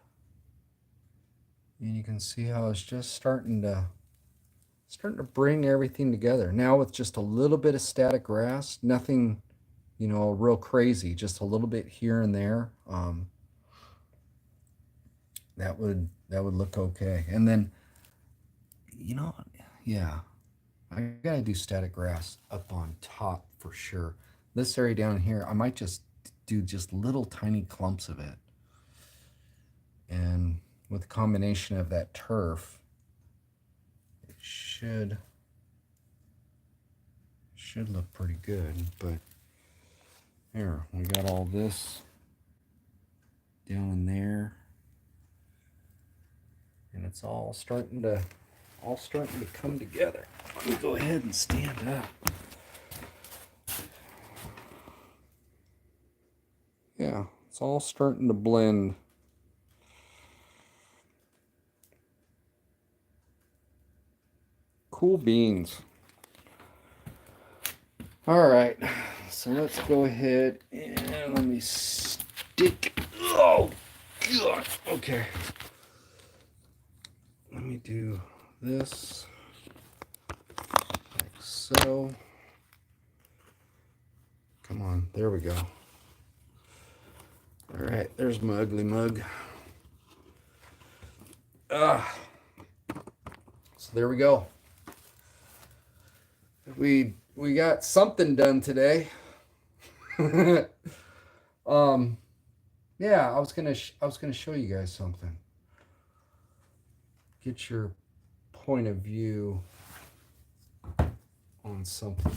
and you can see how it's just starting to bring everything together now with just a little bit of static grass. Nothing, you know, real crazy, just a little bit here and there. That would look okay. And then, you know, yeah, I gotta do static grass up on top for sure. This area down here, I might just do just little tiny clumps of it. And with the combination of that turf, it should look pretty good. But here, we got all this down in there. And it's all starting to come together. Let me go ahead and stand up. Yeah, it's all starting to blend. Cool beans. All right, so let's go ahead and let me stick. Oh, God. Okay. Let me do this like so. Come on, there we go. All right, there's my ugly mug. So there we go. We got something done today. Yeah, I was gonna show you guys something. Get your point of view on something.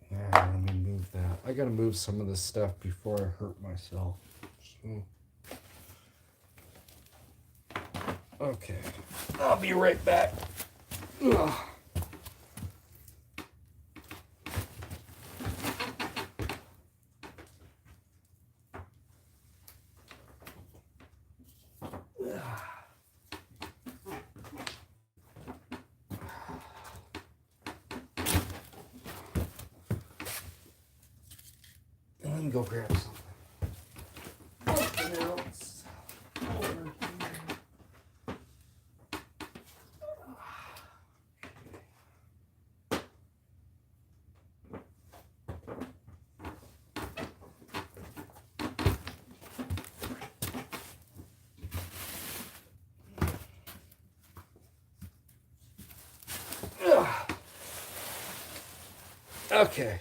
Yeah, let me move that. I gotta move some of this stuff before I hurt myself. So, okay, I'll be right back. Ugh. go grab something. Something else over here. Okay.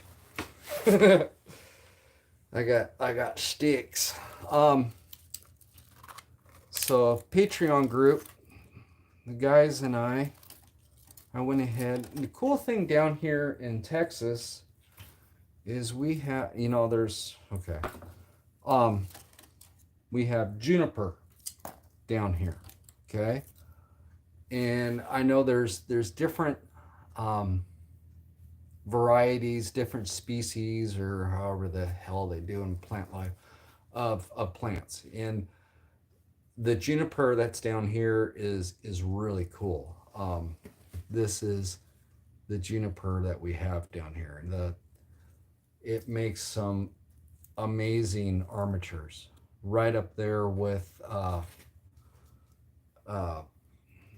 I got sticks. So Patreon group, the guys and I went ahead. The cool thing down here in Texas is we have, there's okay. We have juniper down here, okay? And I know there's different varieties, different species, or however the hell they do in plant life of plants. And the juniper that's down here is really cool. This is the juniper that we have down here, and it makes some amazing armatures. Right up there with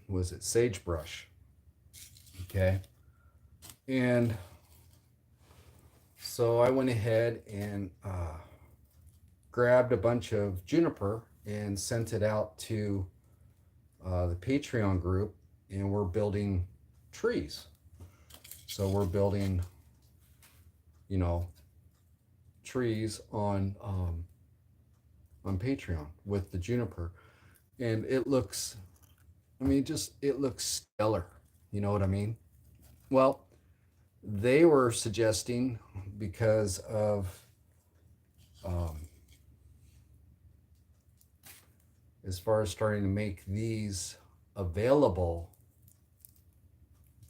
was it sagebrush? Okay, and so I went ahead and grabbed a bunch of juniper and sent it out to the Patreon group, and we're building trees. So we're building, trees on Patreon with the juniper, and it looks, it looks stellar. You know what I mean? Well, they were suggesting because of as far as starting to make these available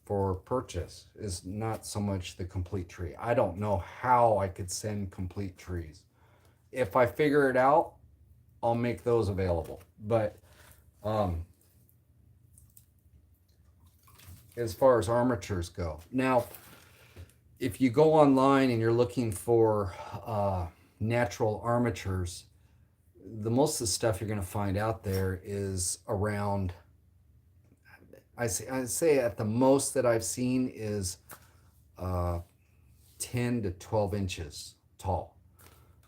for purchase is not so much the complete tree. I don't know how I could send complete trees. If I figure it out, I'll make those available. But as far as armatures go, now if you go online and you're looking for natural armatures, the most of the stuff you're going to find out there is around, I say at the most that I've seen is 10 to 12 inches tall.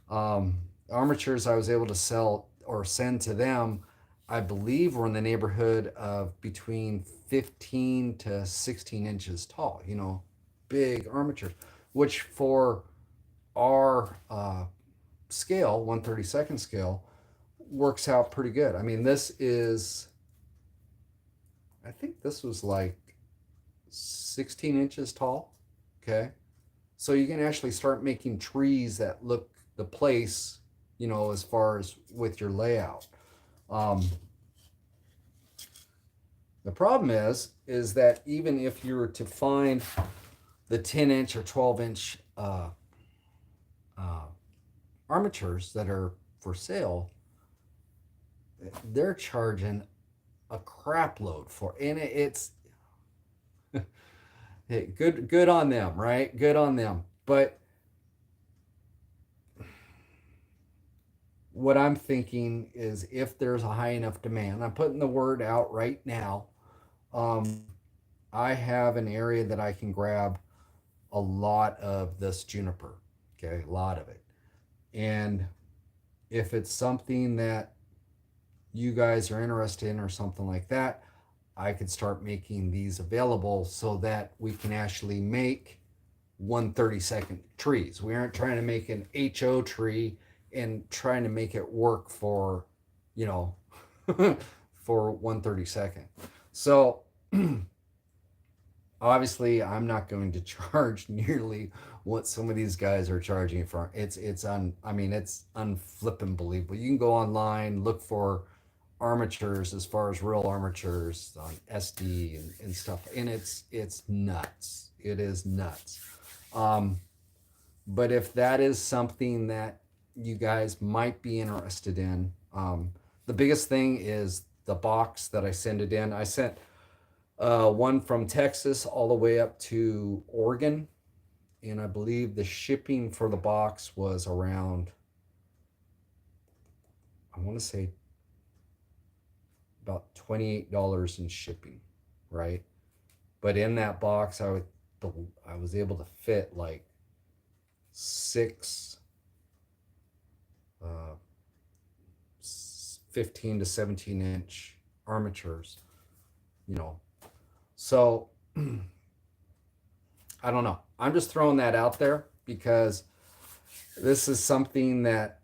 Armatures I was able to sell or send to them, I believe, were in the neighborhood of between 15 to 16 inches tall, big armatures, which for our scale, 1/32 scale, works out pretty good. I mean, I think this was like 16 inches tall. Okay. So you can actually start making trees that look the place, as far as with your layout. The problem is that even if you were to find the 10-inch or 12-inch armatures that are for sale, they're charging a crap load for, and it's hey, good on them, right? Good on them. But what I'm thinking is, if there's a high enough demand, I'm putting the word out right now. I have an area that I can grab a lot of this juniper. Okay, a lot of it. And if it's something that you guys are interested in or something like that, I could start making these available so that we can actually make 1/32 trees. We aren't trying to make an HO tree and trying to make it work for, for 1/32. So obviously I'm not going to charge nearly what some of these guys are charging for. It's unflippin' believable. You can go online, look for armatures, as far as real armatures on SD and stuff, and it's nuts. It is nuts. But if that is something that you guys might be interested in, the biggest thing is the box that I send it in. I sent one from Texas all the way up to Oregon, and I believe the shipping for the box was around, I want to say about $28 in shipping, right? But in that box, I was able to fit like six uh, 15 to 17-inch armatures, you know. So I don't know. I'm just throwing that out there because this is something that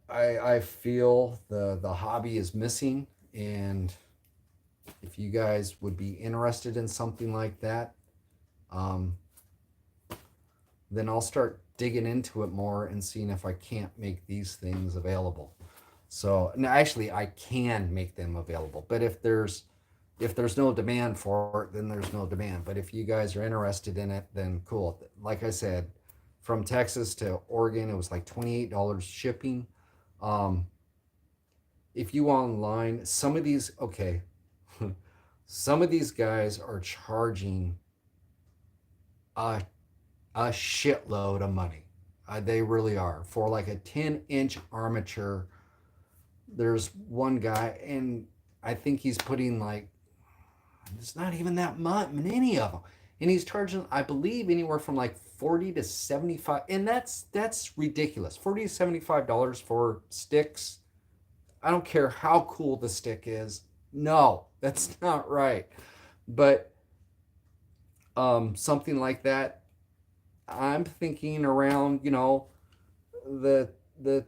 I feel the hobby is missing. And if you guys would be interested in something like that, um, then I'll start digging into it more and seeing if I can't make these things available. So, no, actually, I can make them available. But if there's no demand for it, then there's no demand. But if you guys are interested in it, then cool. Like I said, from Texas to Oregon, it was like $28 shipping. Um, if you online, some of these, okay, some of these guys are charging a a shitload of money. They really are for like a 10-inch armature. There's one guy, and I think he's putting like, it's not even that much, many of them, and he's charging, I believe, anywhere from like 40 to 75, and that's ridiculous. 40 to $75 for sticks. I don't care how cool the stick is. No, that's not right. But something like that, I'm thinking around, the the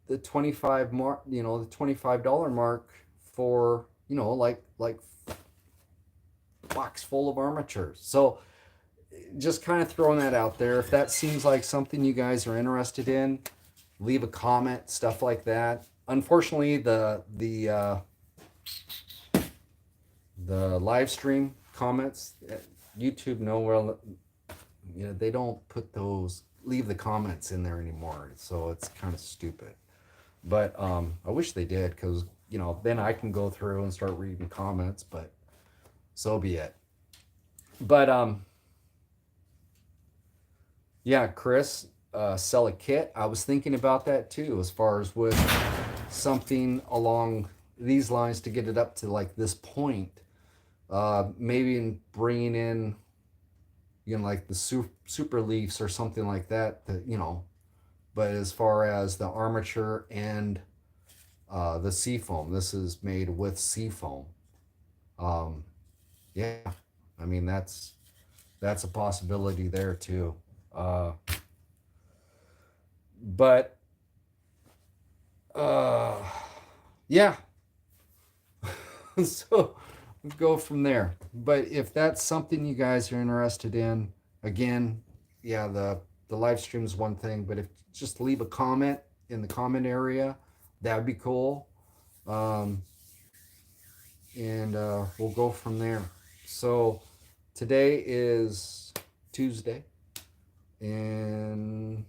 the 25 mark, the $25 mark for, like box full of armatures. So just kind of throwing that out there. If that seems like something you guys are interested in, leave a comment, stuff like that. Unfortunately, the live stream comments, YouTube, they don't put those, leave the comments in there anymore. So it's kind of stupid. But I wish they did, because then I can go through and start reading comments. But so be it. But yeah, Chris, sell a kit. I was thinking about that too, as far as with something along these lines to get it up to like this point. Maybe in bringing in, like the super leafs or something like that. But as far as the armature and the seafoam, this is made with seafoam. Um, yeah, I mean that's a possibility there too. Uh, but uh, yeah, so let's go from there. But if that's something you guys are interested in, again, yeah, the live stream is one thing, but if just leave a comment in the comment area, that'd be cool. Um, and we'll go from there. So today is Tuesday, and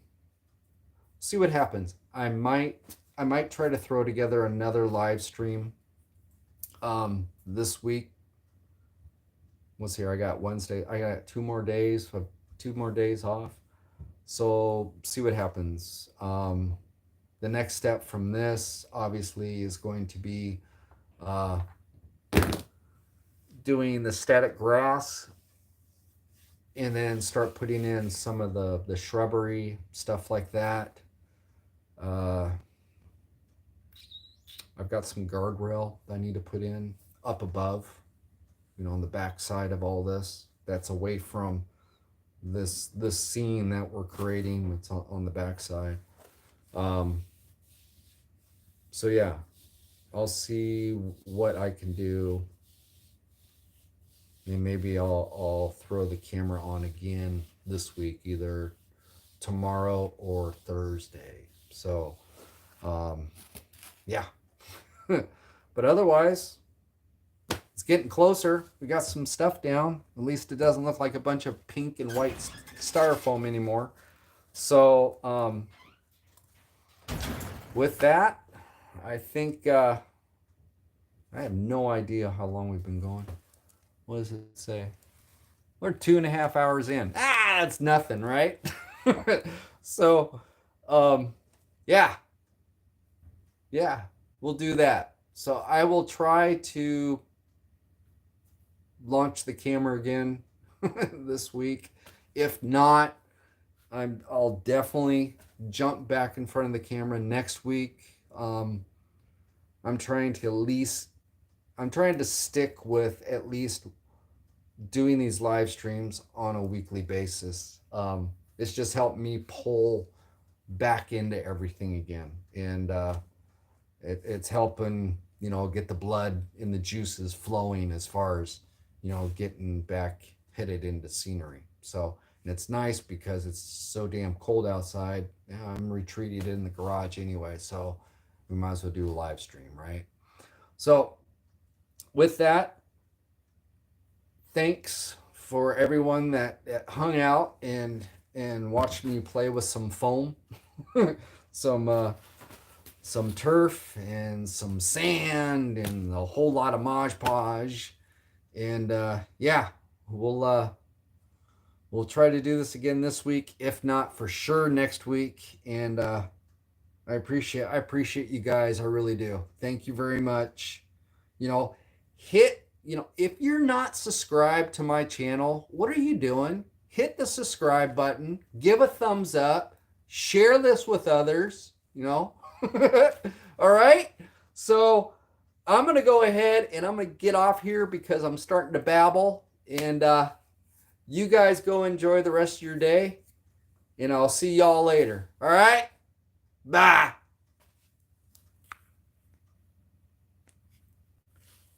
see what happens. I might try to throw together another live stream this week. Let's see here. I got Wednesday. I got 2 more days. 2 more days off. So see what happens. The next step from this, obviously, is going to be uh, doing the static grass, and then start putting in some of the shrubbery, stuff like that. Uh, I've got some guardrail that I need to put in up above, on the back side of all this. That's away from this scene that we're creating. It's on the back side. Um, so yeah, I'll see what I can do, and maybe I'll throw the camera on again this week, either tomorrow or Thursday. So yeah. But otherwise, it's getting closer. We got some stuff down. At least it doesn't look like a bunch of pink and white styrofoam anymore. So with that, I think I have no idea how long we've been going. What does it say? We're 2.5 hours in. It's nothing, right? So, um, yeah, yeah, we'll do that. So I will try to launch the camera again this week. If not, I'll definitely jump back in front of the camera next week. I'm trying to at least I'm trying to stick with at least doing these live streams on a weekly basis. It's just helped me pull back into everything again, and it's helping get the blood and the juices flowing as far as getting back headed into scenery. So and it's nice because it's so damn cold outside. I'm retreated in the garage anyway, so we might as well do a live stream, right? So with that, thanks for everyone that hung out and watched me play with some foam, some turf and some sand and a whole lot of Mod Podge. And yeah, we'll try to do this again this week, if not for sure next week. And I appreciate you guys. I really do. Thank you very much. You know, hit if you're not subscribed to my channel, what are you doing? Hit the subscribe button, give a thumbs up, share this with others. All right. So I'm gonna go ahead and I'm gonna get off here because I'm starting to babble. And you guys go enjoy the rest of your day. And I'll see y'all later. All right. Bye.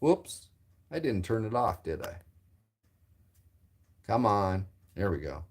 Whoops. I didn't turn it off, did I? Come on. There we go.